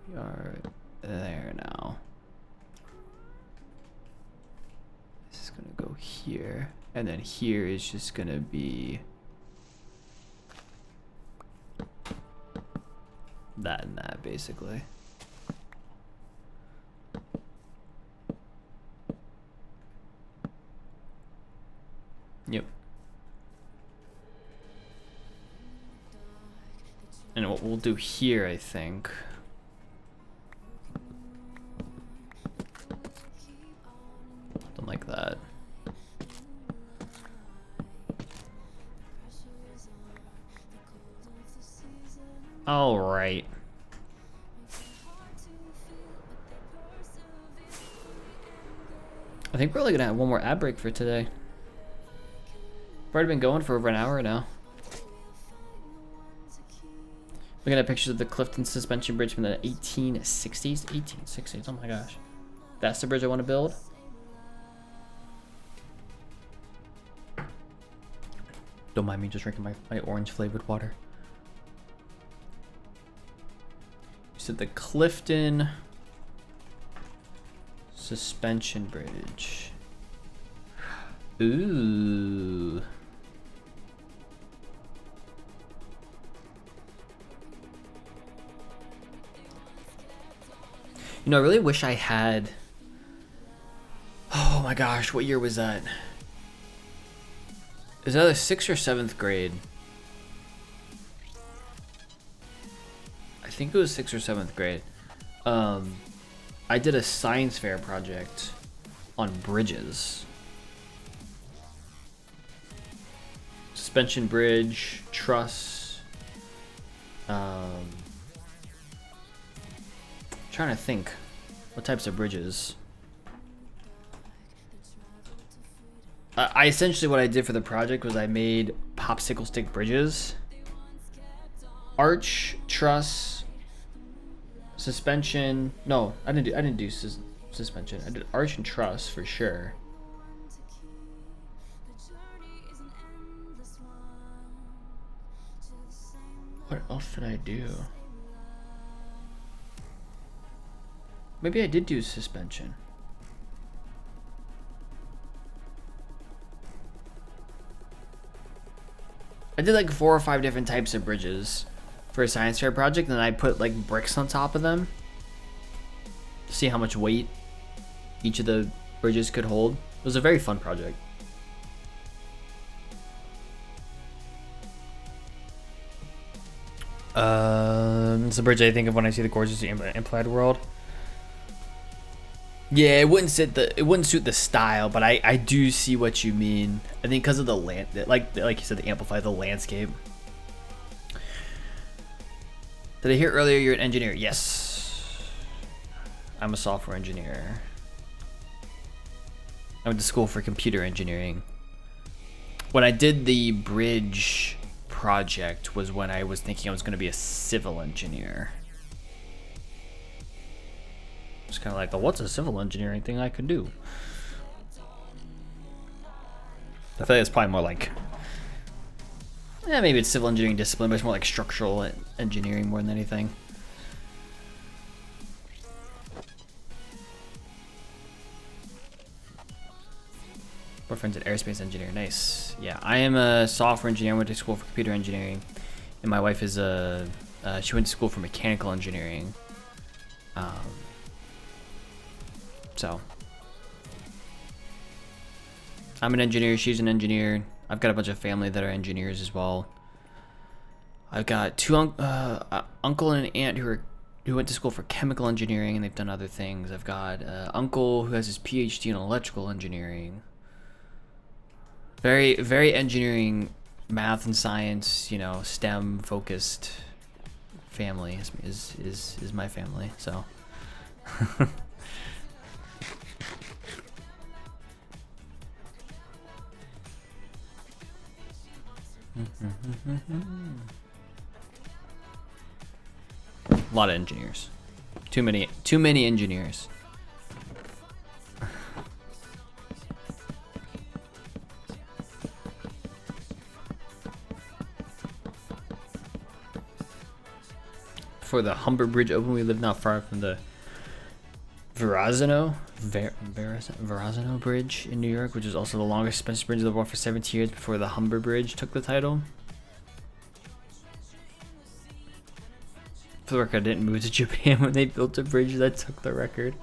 We are there now. This is gonna go here, and then here is just gonna be that and that, basically. Yep. And what we'll do here, I think. Something like that. All right. I think we're only gonna have one more ad break for today. We've already been going for over an hour now. Looking at pictures of the Clifton Suspension Bridge from the 1860s. 1860s, oh my gosh. That's the bridge I want to build. Don't mind me just drinking my orange flavored water. You said the Clifton Suspension Bridge. Ooh. You know, I really wish I had... Oh my gosh, what year was that? Is that a 6th or 7th grade? I think it was 6th or 7th grade. I did a science fair project on bridges. Suspension bridge, truss. Trying to think what types of bridges. I essentially, what I did for the project was I made popsicle stick bridges, arch, truss, suspension. No, I didn't do suspension. I did arch and truss for sure. What else did I do? Maybe I did do suspension. I did like 4 or 5 different types of bridges for a science fair project, and I put like bricks on top of them to see how much weight each of the bridges could hold. It was a very fun project. It's a bridge I think of when I see the Gorge's Amplified World. Yeah, it wouldn't suit the style, but I do see what you mean. I think because of the land, like you said, the amplify the landscape. Did I hear earlier you're an engineer? Yes, I'm a software engineer. I went to school for computer engineering. When I did the bridge project was when I was thinking I was going to be a civil engineer. It's kind of like, well, what's a civil engineering thing I could do? I feel like it's probably more like, maybe it's civil engineering discipline, but it's more like structural engineering more than anything. Boyfriend's an aerospace engineer. Nice. Yeah, I am a software engineer. I went to school for computer engineering, and my wife is she went to school for mechanical engineering. So I'm an engineer, she's an engineer. I've got a bunch of family that are engineers as well. I've got 2 uncle and an aunt who went to school for chemical engineering, and they've done other things. I've got uncle who has his PhD in electrical engineering. Very, very engineering, math and science, you know, STEM focused family is my family. So a lot of engineers. Too many engineers. Before the Humber Bridge opened, we lived not far from the Verrazano Bridge in New York, which is also the longest suspension bridge of the world for 17 years before the Humber Bridge took the title. For the record, I didn't move to Japan when they built a bridge that took the record.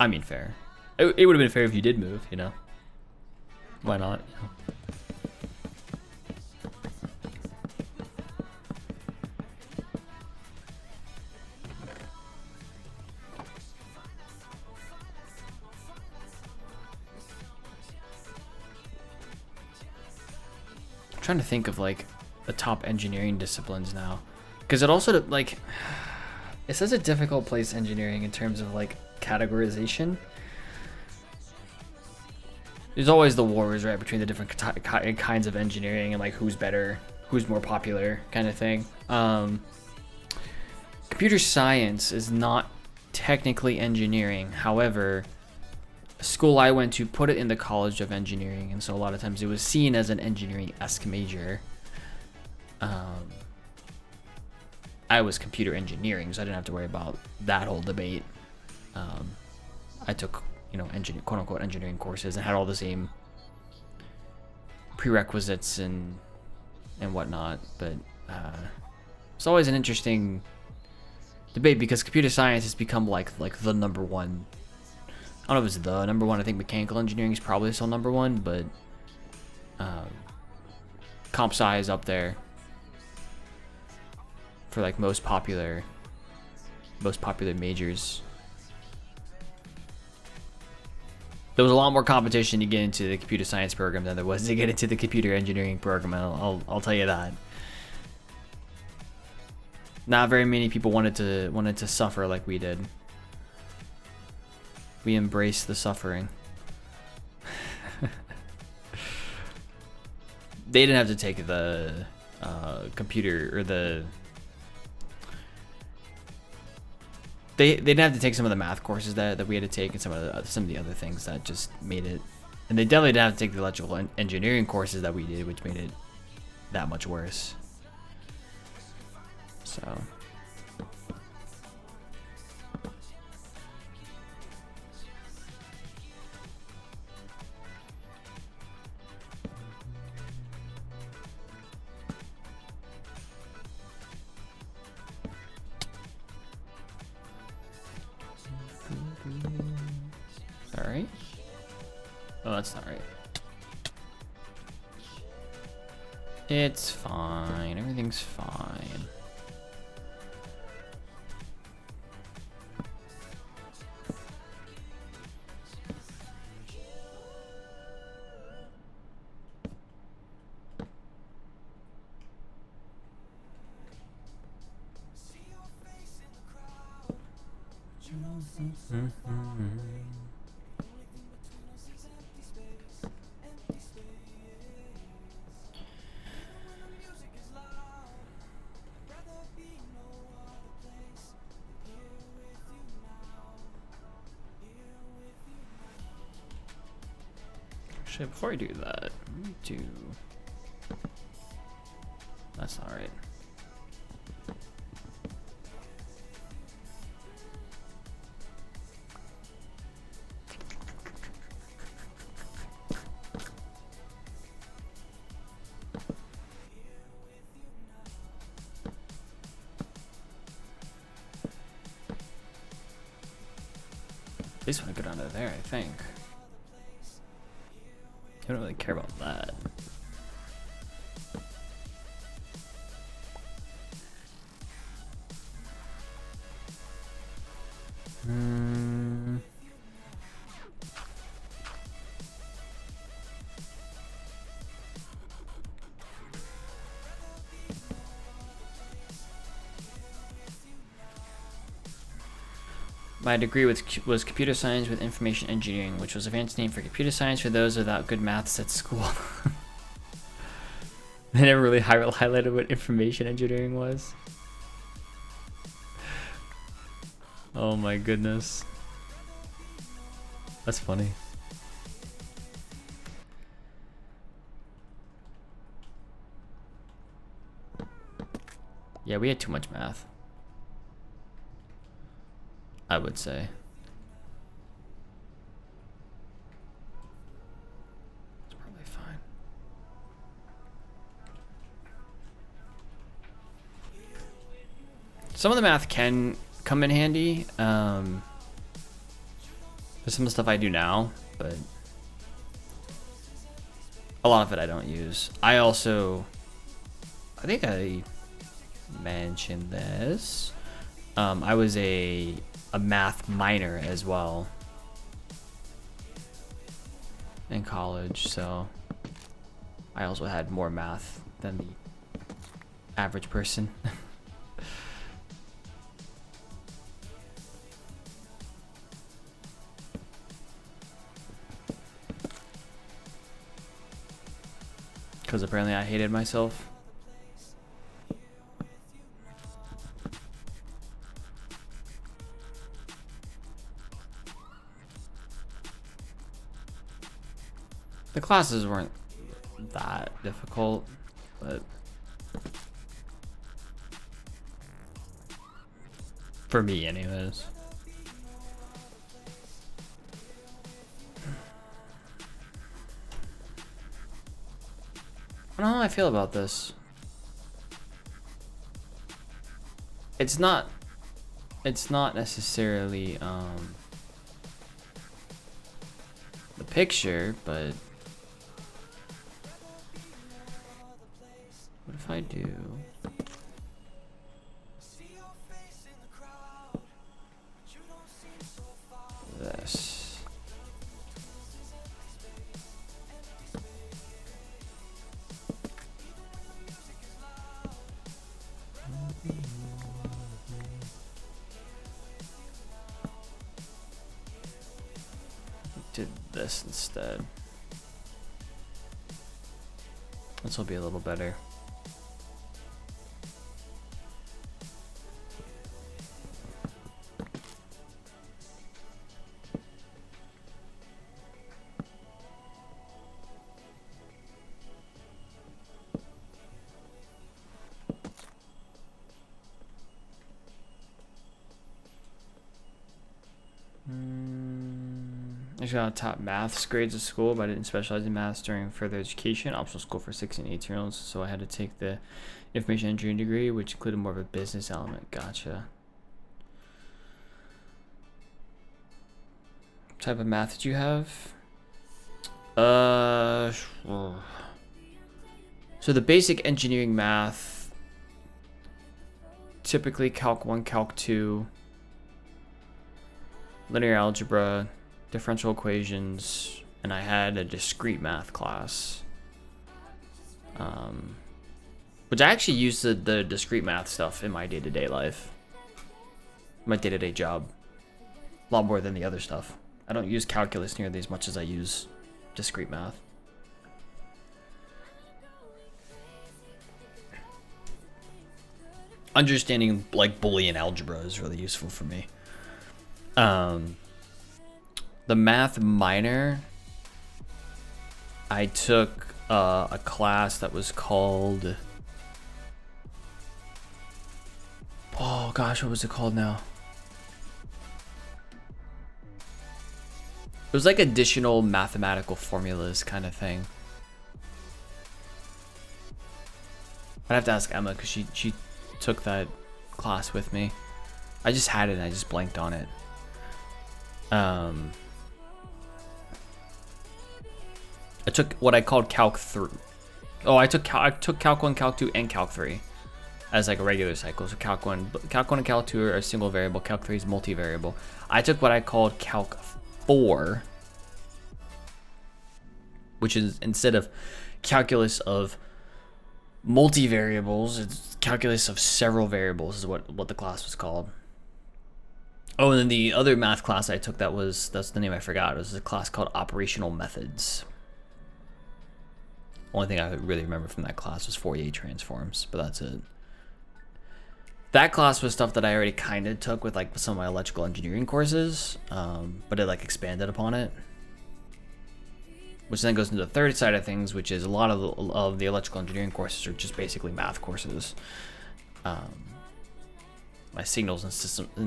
I mean, fair. It would have been fair if you did move, you know? Why not? You know? I'm trying to think of like the top engineering disciplines now, because it also like it's such a difficult place, engineering, in terms of like categorization. There's always the wars, right, between the different kinds of engineering and like who's better, who's more popular, kind of thing. Computer science is not technically engineering. However, a school I went to put it in the College of Engineering, and so a lot of times it was seen as an engineering-esque major. I was computer engineering, so I didn't have to worry about that whole debate. I took, you know, quote-unquote engineering courses and had all the same prerequisites and whatnot, but it's always an interesting debate because computer science has become like the number one. I don't know if it's the number one. I think mechanical engineering is probably still number one, but comp sci is up there for like most popular majors. There was a lot more competition to get into the computer science program than there was to get into the computer engineering program. I'll tell you that. Not very many people wanted to suffer like we did. We embraced the suffering. They didn't have to take the computer or the. They didn't have to take some of the math courses that we had to take and some of the other things that just made it. And they definitely didn't have to take the electrical engineering courses that we did, which made it that much worse. So. Is that right? Oh, that's not right. It's fine. Everything's fine. Actually, before I do that, let me do. That's not right. At least want to go down to there, I think. I don't really care about that. My degree was computer science with information engineering, which was a fancy name for computer science for those without good maths at school. They never really highlighted what information engineering was. Oh my goodness. That's funny. Yeah, we had too much math, I would say. It's probably fine. Some of the math can come in handy. There's some of the stuff I do now, but a lot of it I don't use. I think I mentioned this. I was a math minor as well in college, so I also had more math than the average person. Because apparently I hated myself. The classes weren't that difficult, but for me anyways. I don't know how I feel about this. It's not necessarily the picture, but what if I do this? Did this instead. This will be a little better. I just got top maths grades at school, but I didn't specialize in maths during further education. Optional school for 16 and 18-year-olds, so I had to take the information engineering degree, which included more of a business element. Gotcha. What type of math did you have? So the basic engineering math, typically Calc 1, Calc 2, linear algebra, differential equations, and I had a discrete math class, which I actually used the discrete math stuff in my day-to-day life, my day-to-day job, a lot more than the other stuff. I don't use calculus nearly as much as I use discrete math. Understanding like Boolean algebra is really useful for me. The math minor, I took a class that was called, oh gosh, what was it called now? It was like additional mathematical formulas kind of thing. I'd have to ask Emma because she took that class with me. I just had it and I just blanked on it. I took what I called Calc 3. Oh, I took Calc 1, Calc 2, and Calc 3 as like a regular cycle. So Calc 1 and Calc 2 are a single variable. Calc 3 is multivariable. I took what I called Calc 4, which is instead of calculus of multivariables, it's calculus of several variables is what the class was called. Oh, and then the other math class I took that's the name I forgot. It was a class called Operational Methods. Only thing I really remember from that class was Fourier transforms, but that's it. That class was stuff that I already kind of took with like some of my electrical engineering courses, but it like expanded upon it. Which then goes into the third side of things, which is a lot of the electrical engineering courses are just basically math courses. My signals and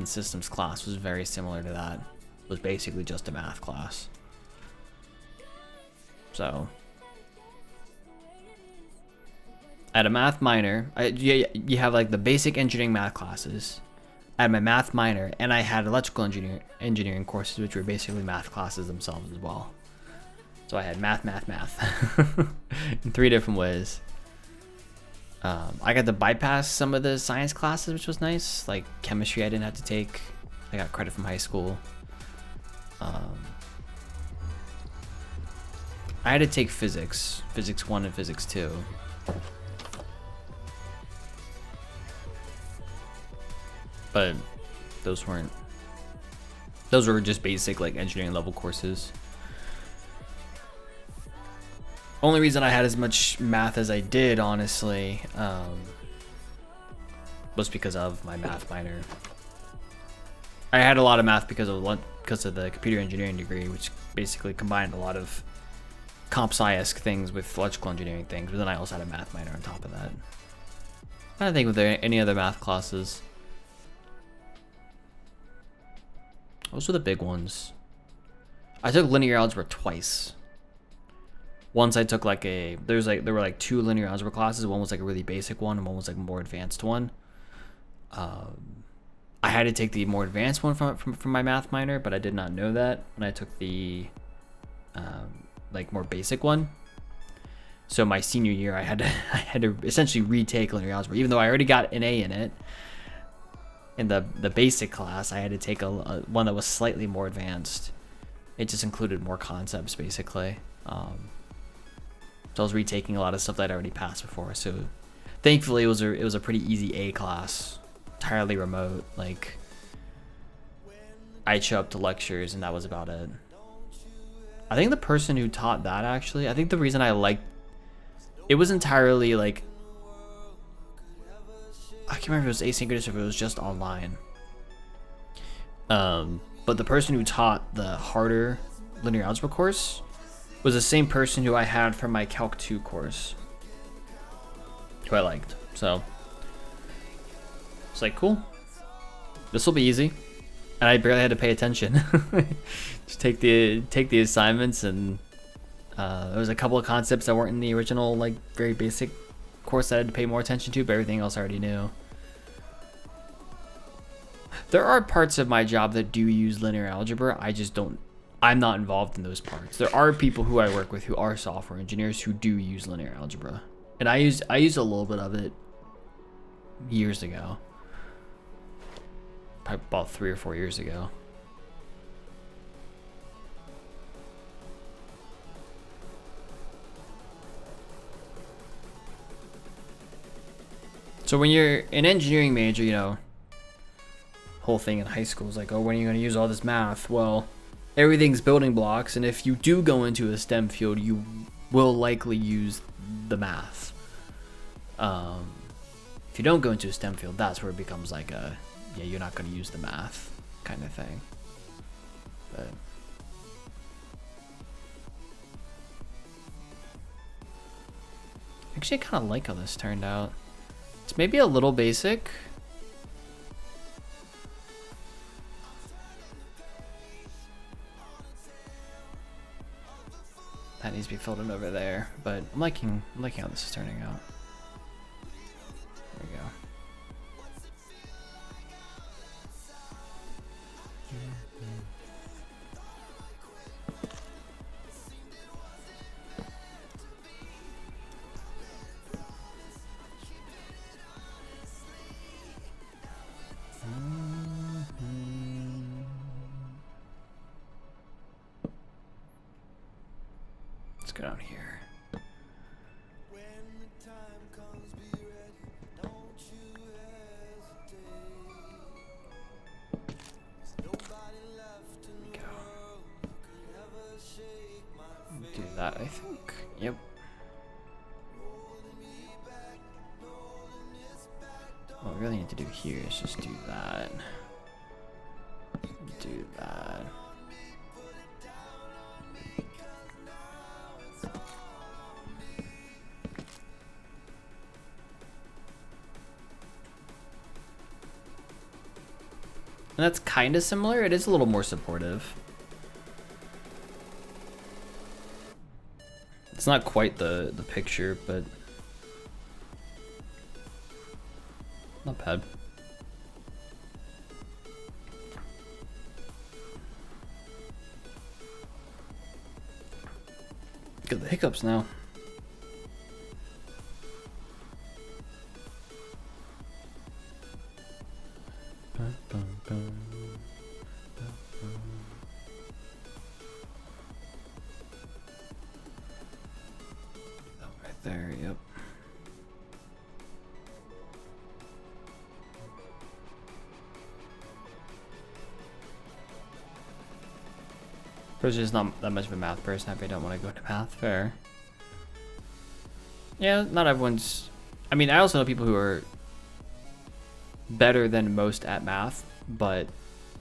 systems class was very similar to that. It was basically just a math class. So at a math minor, you have like the basic engineering math classes, I had my math minor, and I had electrical engineering courses, which were basically math classes themselves as well. So I had math in 3 different ways. I got to bypass some of the science classes, which was nice. Like chemistry I didn't have to take. I got credit from high school. I had to take physics 1 and physics 2. But those were just basic like engineering level courses. Only reason I had as much math as I did, honestly, was because of my math minor. I had a lot of math because of the computer engineering degree, which basically combined a lot of comp sci-esque things with electrical engineering things, but then I also had a math minor on top of that. I don't think with any other math classes. Those were the big ones. I took linear algebra twice. Once I took there were like 2 linear algebra classes. One was like a really basic one, and one was like a more advanced one. I had to take the more advanced one from my math minor, but I did not know that when I took the like more basic one. So my senior year, I had to essentially retake linear algebra, even though I already got an A in it. In the basic class, I had to take a one that was slightly more advanced. It just included more concepts, basically. So I was retaking a lot of stuff that I'd already passed before. So thankfully, it was a pretty easy A class, entirely remote. Like I'd show up to lectures, and that was about it. I think the person who taught that, actually, I think the reason I liked it was entirely like, I can't remember if it was asynchronous or if it was just online. But the person who taught the harder linear algebra course was the same person who I had for my Calc 2 course, who I liked. So it's like, cool, this will be easy, and I barely had to pay attention. Just take the assignments, and there was a couple of concepts that weren't in the original like very basic course that I had to pay more attention to, but everything else I already knew. There are parts of my job that do use linear algebra. I'm not involved in those parts. There are people who I work with who are software engineers who do use linear algebra. And I used a little bit of it years ago. Probably about 3 or 4 years ago. So when you're an engineering major, you know, whole thing in high school is like, oh, when are you going to use all this math? Well, everything's building blocks, and if you do go into a STEM field, you will likely use the math. If you don't go into a STEM field, that's where it becomes like a, yeah, you're not going to use the math kind of thing. But actually, I kind of like how this turned out. It's maybe a little basic. That needs to be filled in over there, but I'm liking how this is turning out. There we go. Let's go down here. Do that, I think. Yep. What we really need to do here is just do that. Do that. And that's kind of similar. It is a little more supportive. It's not quite the picture, but not bad. Get the hiccups now. Right there, yep. Bro's just not that much of a math person. I don't want to go into math. Fair. Yeah, not everyone's. I mean, I also know people who are better than most at math, but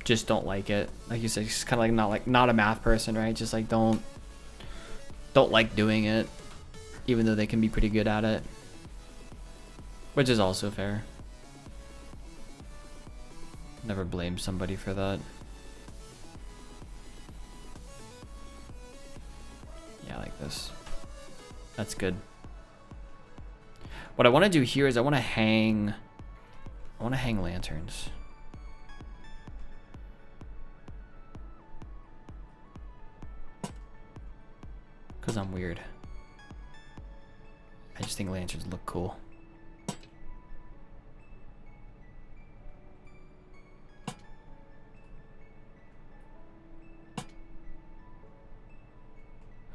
just don't like it. Like you said, just kind of like not a math person, right? Just like don't like doing it, even though they can be pretty good at it, which is also fair. Never blame somebody for that. Yeah, like this. That's good. What I want to do here is I want to hang lanterns. Because I'm weird. I just think lanterns look cool.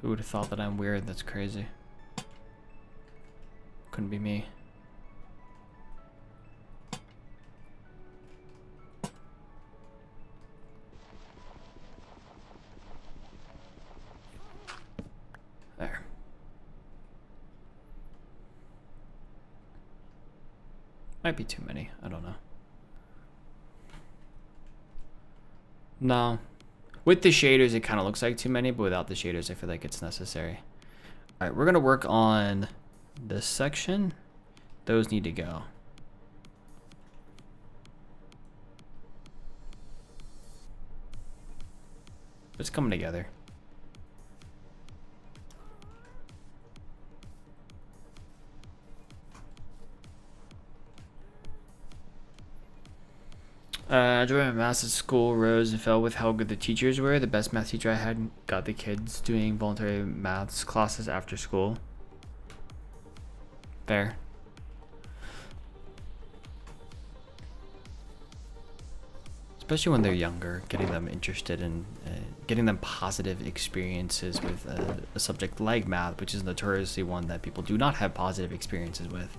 Who would have thought that I'm weird? That's crazy. Couldn't be me. There. Might be too many. I don't know. No. With the shaders, it kind of looks like too many, but without the shaders, I feel like it's necessary. All right, we're going to work on this section. Those need to go. It's coming together. During my math at school rose and fell with how good the teachers were. The best math teacher I had got the kids doing voluntary maths classes after school. Fair. Especially when they're younger, getting them interested in, getting them positive experiences with a subject like math, which is notoriously one that people do not have positive experiences with,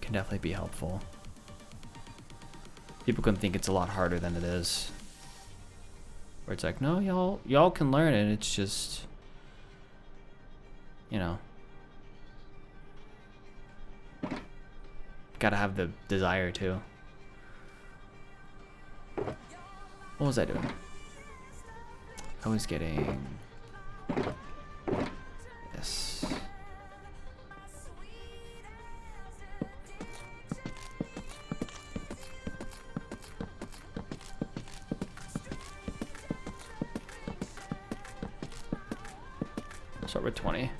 can definitely be helpful. People can think it's a lot harder than it is. Where it's like, no, y'all can learn it. It's just, you know, gotta have the desire to. What was I doing? I was getting this. Start with 20.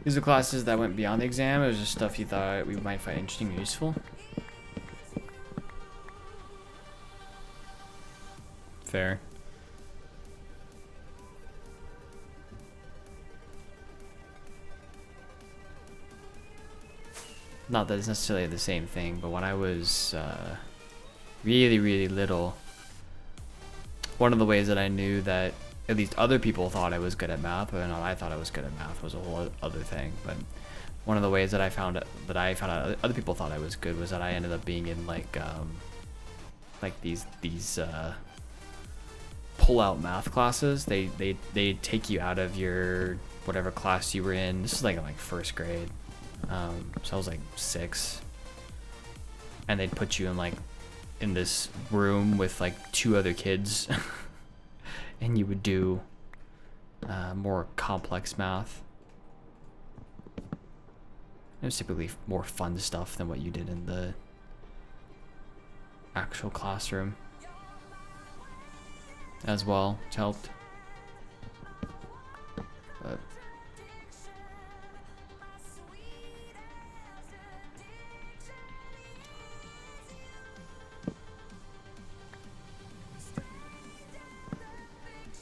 These are classes that went beyond the exam. It was just stuff you thought we might find interesting or useful. Fair. Not that it's necessarily the same thing, but when I was really, really little, one of the ways that I knew that at least other people thought I was good at math, but not I thought I was good at math, was a whole other thing. But one of the ways that I found out other people thought I was good was that I ended up being in like these pull-out math classes. They take you out of your whatever class you were in. This is like in like first grade, so I was like 6, and they'd put you in like in this room with like 2 other kids. And you would do more complex math. It was typically more fun stuff than what you did in the actual classroom as well, which helped. But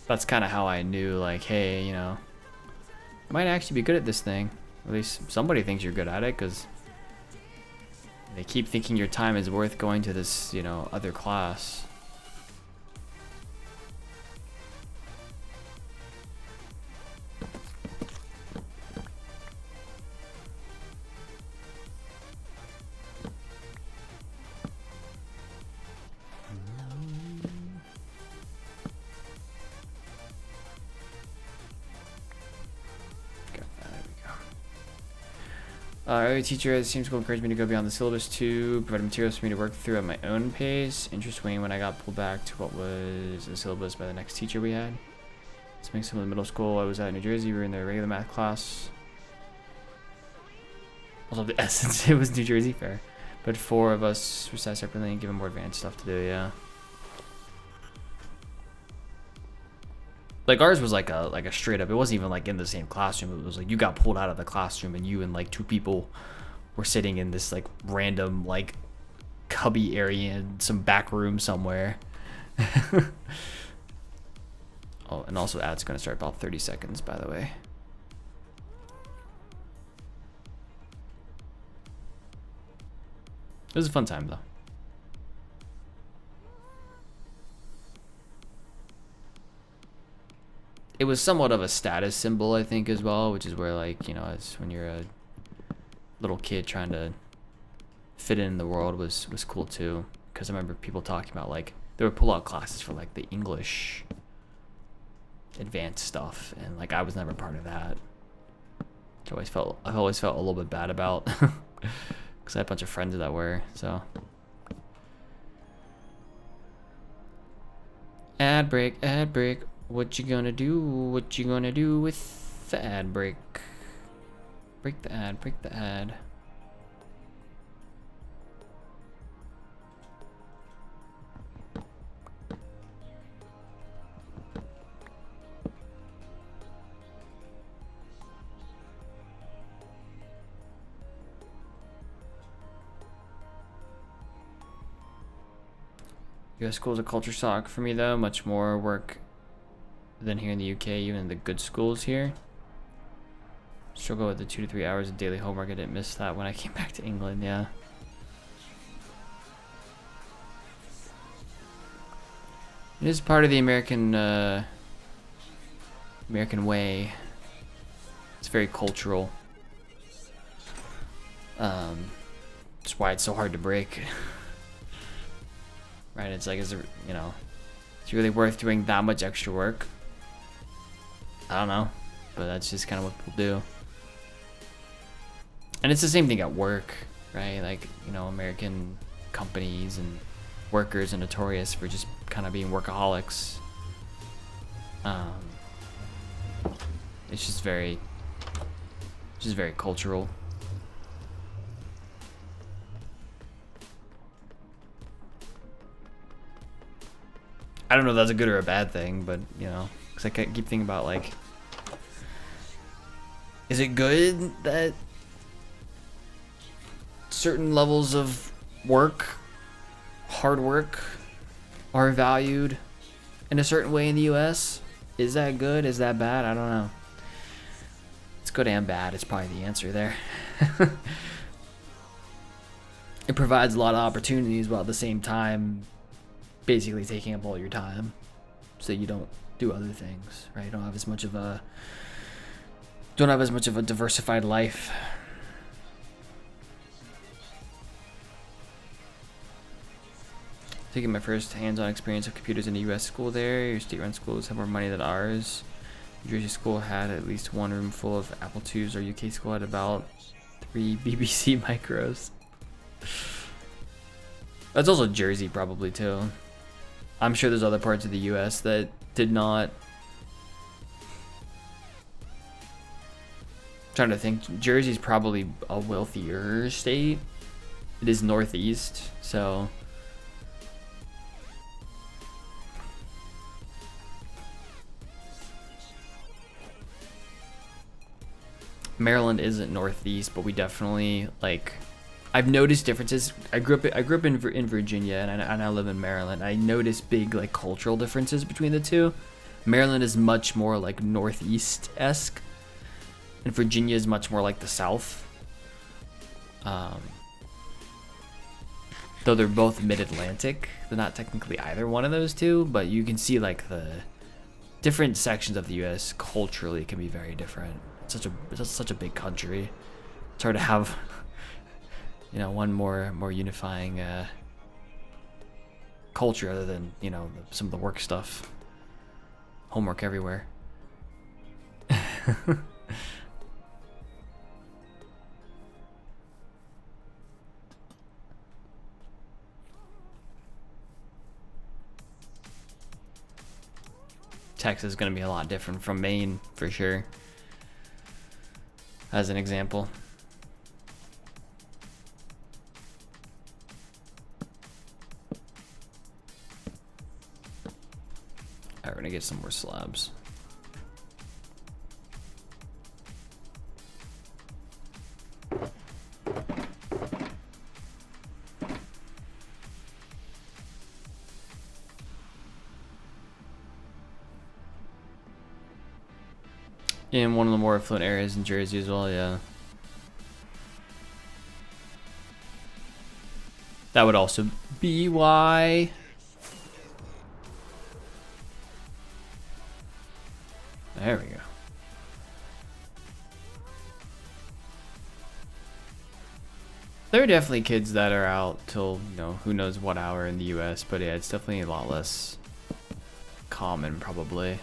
that's kind of how I knew, like, hey, you know, You might actually be good at this thing. At least somebody thinks you're good at it, because they keep thinking your time is worth going to this, you know, other class. Our teacher at the same school encouraged me to go beyond the syllabus to provide materials for me to work through at my own pace. Interesting when I got pulled back to what was the syllabus by the next teacher we had. Something similar to middle school I was at in New Jersey. We were in the regular math class. Also, the essence, it was New Jersey fair. But 4 of us were sat separately and given more advanced stuff to do, yeah. Like ours was like a straight up, it wasn't even like in the same classroom. It was like you got pulled out of the classroom and you and like 2 people were sitting in this like random like cubby area in some back room somewhere. Oh, and also ad's gonna start about 30 seconds, by the way. It was a fun time though. It was somewhat of a status symbol, I think, as well, which is where, like, you know, as when you're a little kid trying to fit in the world was cool too. Because I remember people talking about, like, they would pull out classes for like the English advanced stuff, and like I was never part of that. Which I've always felt a little bit bad about, because I had a bunch of friends that were. So ad break. What you gonna do? What you gonna do with the ad break? Break the ad. US school is a culture shock for me though, much more work than here in the UK, even the good schools here. Struggle with the 2 to 3 hours of daily homework. I didn't miss that when I came back to England, yeah. It is part of the American way. It's very cultural. That's why it's so hard to break. Right, it's like, is it, you know, it's really worth doing that much extra work? I don't know, but that's just kind of what people do. And it's the same thing at work, right? Like, you know, American companies and workers are notorious for just kind of being workaholics. It's just very cultural. I don't know if that's a good or a bad thing, but, you know, because I keep thinking about, like, is it good that certain levels of work, hard work, are valued in a certain way in the US? Is that good? Is that bad? I don't know. It's good and bad. It's probably the answer there. It provides a lot of opportunities while at the same time basically taking up all your time, so you don't do other things, right? You don't have as much of a diversified life. Taking my first hands-on experience of computers in a US school there. Your state-run schools have more money than ours. New Jersey school had at least 1 room full of Apple IIs. Our UK school had about 3 BBC micros. That's also Jersey probably too. I'm sure there's other parts of the US that did not. I'm trying to think. Jersey's probably a wealthier state. It is northeast, so Maryland isn't northeast, but we definitely, like, I've noticed differences. I grew up in Virginia, and I live in Maryland. I noticed big, like, cultural differences between the two. Maryland is much more like northeast-esque, And Virginia is much more like the South. Though they're both mid-Atlantic, they're not technically either one of those two, but you can see like the different sections of the U.S. culturally can be very different. It's such a big country. It's hard to have, you know, one more unifying culture other than, you know, some of the work stuff. Homework everywhere. Texas is going to be a lot different from Maine, for sure. As an example. Alright, we're going to get some more slabs. In one of the more affluent areas in Jersey as well, yeah. That would also be why. There we go. There are definitely kids that are out till, you know, who knows what hour in the US, but yeah, it's definitely a lot less common, probably.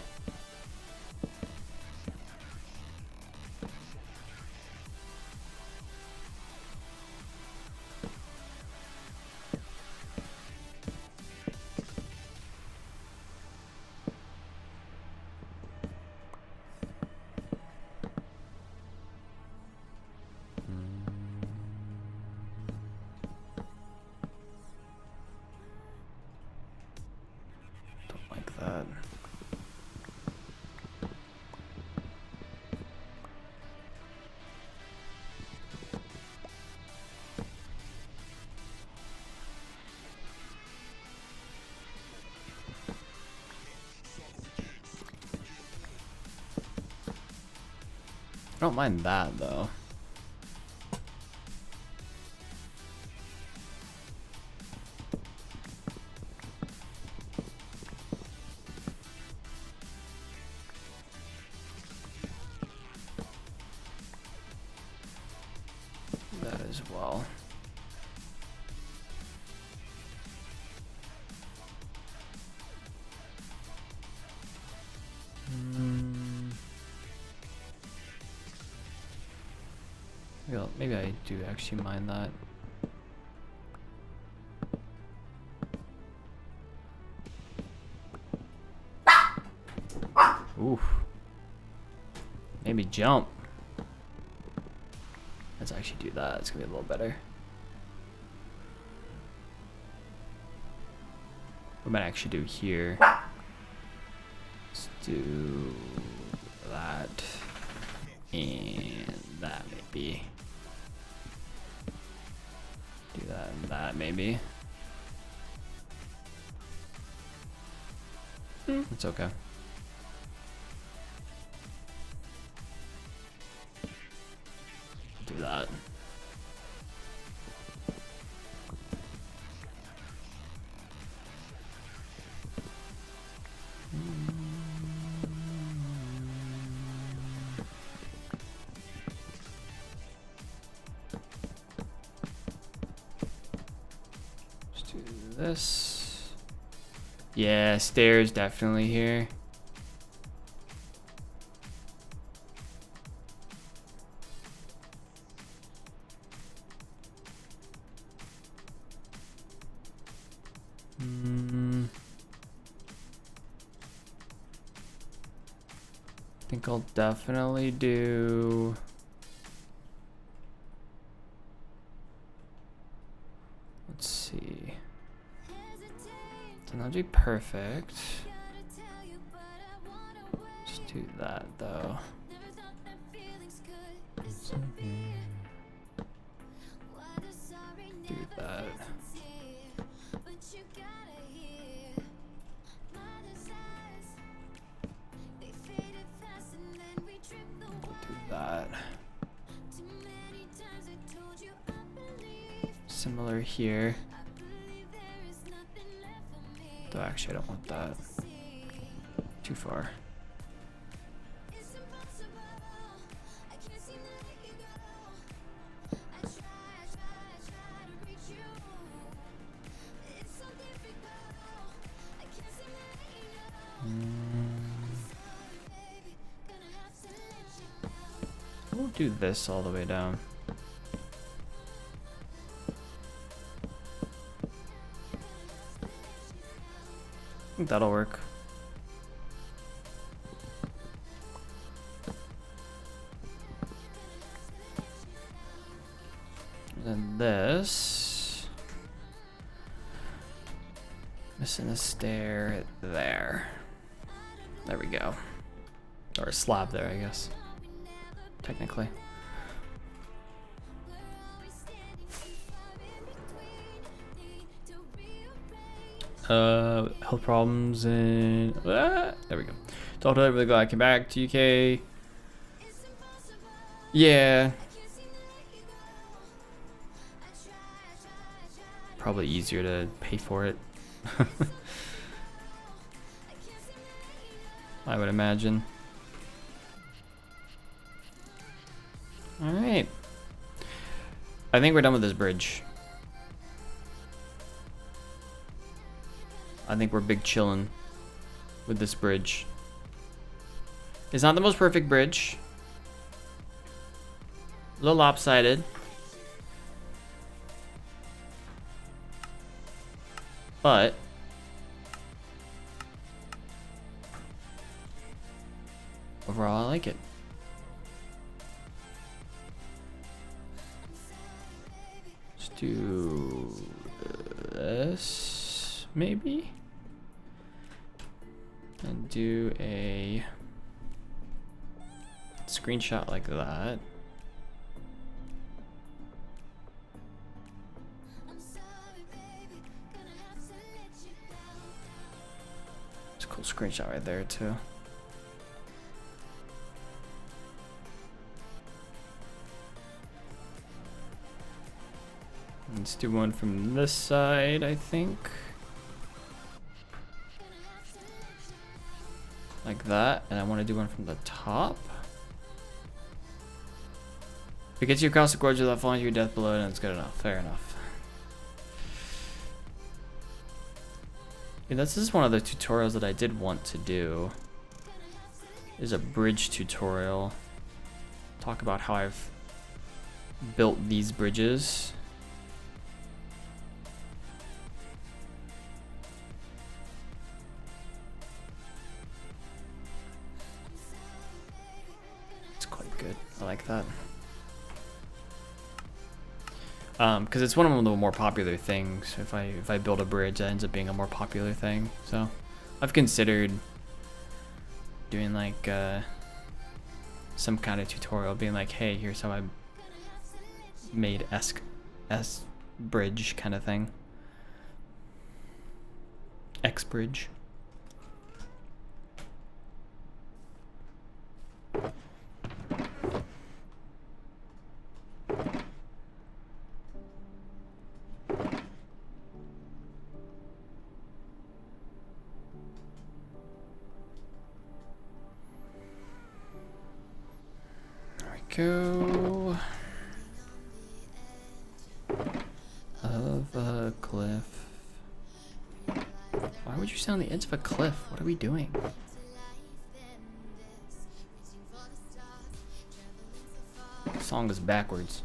I don't mind that though. That as well. Maybe I do actually mind that. Oof. Maybe jump. Let's actually do that. It's gonna be a little better. We might actually do here. Let's do that and that maybe. Do that and that maybe. It's okay. Do that. Let's do this. Yeah, stairs definitely here. I think I'll definitely do. Let's see. Doesn't have to be perfect. Let's do that though. Do that. Do that. pillar here. Though actually, I don't want that. Too far. We'll do this all the way down. I think that'll work. And this. Missing a stair there. There we go. Or a slab there, I guess. Technically. Health problems and there we go. Talked to really glad I came back to UK. Yeah. Probably easier to pay for it. I would imagine. Alright. I think we're done with this bridge. I think we're big chillin' with this bridge. It's not the most perfect bridge. A little lopsided. But overall, I like it. Let's do this, maybe? And do a screenshot like that. It's a cool screenshot right there too. Let's do one from this side, I think. Like that, and I want to do one from the top. If it gets you across the gorge without falling to your death below, then it's good enough. Fair enough. Yeah, this is one of the tutorials that I did want to do. Is a bridge tutorial. Talk about how I've built these bridges. I like that. Because it's one of the more popular things. If I build a bridge, that ends up being a more popular thing. So I've considered doing like some kind of tutorial, being like, hey, here's how I made S bridge kind of thing. X bridge. Go of a cliff. Why would you sit on the edge of a cliff? What are we doing? Song is backwards.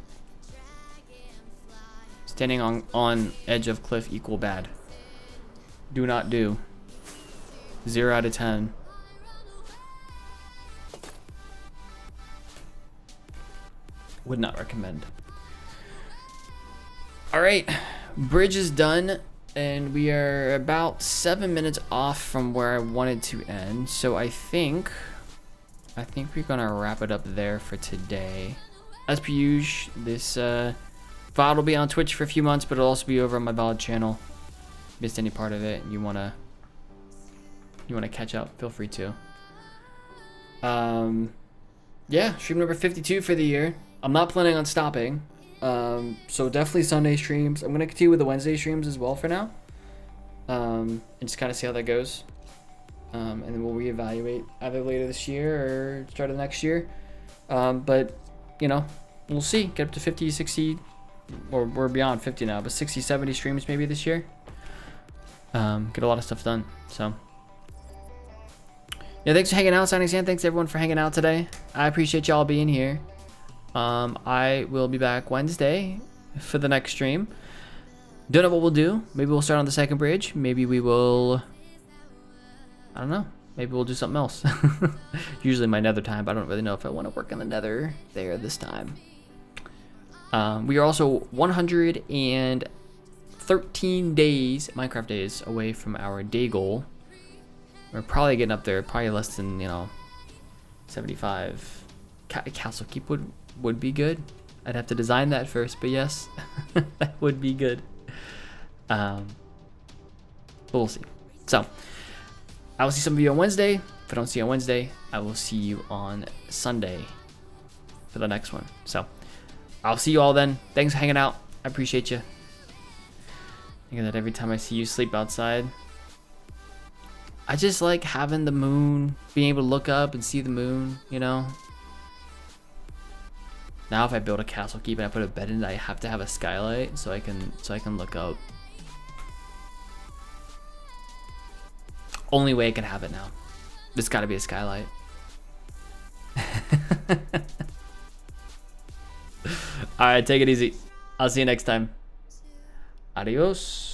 Standing on edge of cliff equal bad. Do not do. 0 out of 10. Would not recommend. All right, bridge is done, and we are about 7 minutes off from where I wanted to end. So I think we're gonna wrap it up there for today. As per usual, this VOD will be on Twitch for a few months, but it'll also be over on my VOD channel. Missed any part of it, and you wanna catch up? Feel free to. Yeah, stream number 52 for the year. I'm not planning on stopping. So definitely Sunday streams. I'm gonna continue with the Wednesday streams as well for now. And just kind of see how that goes. And then we'll reevaluate either later this year or start of next year. But you know, we'll see. Get up to 50, 60, or we're beyond 50 now, but 60, 70 streams maybe this year. Get a lot of stuff done. So yeah, thanks for hanging out, Signing Sand. Thanks everyone for hanging out today. I appreciate y'all being here. I will be back Wednesday for the next stream. Don't know what we'll do. Maybe we'll start on the second bridge. Maybe we will, I don't know. Maybe we'll do something else. Usually my nether time, but I don't really know if I want to work on the nether there this time. We are also 113 days, Minecraft days, away from our day goal. We're probably getting up there, probably less than, 75. Castle keep would be good. I'd have to design that first, but yes, that would be good. But we'll see. So, I will see some of you on Wednesday. If I don't see you on Wednesday, I will see you on Sunday for the next one. So, I'll see you all then. Thanks for hanging out. I appreciate you. Think of that every time I see you sleep outside. I just like having the moon, being able to look up and see the moon, Now if I build a castle keep and I put a bed in it, I have to have a skylight so I can look up. Only way I can have it now. There's got to be a skylight. All right, take it easy. I'll see you next time. Adios.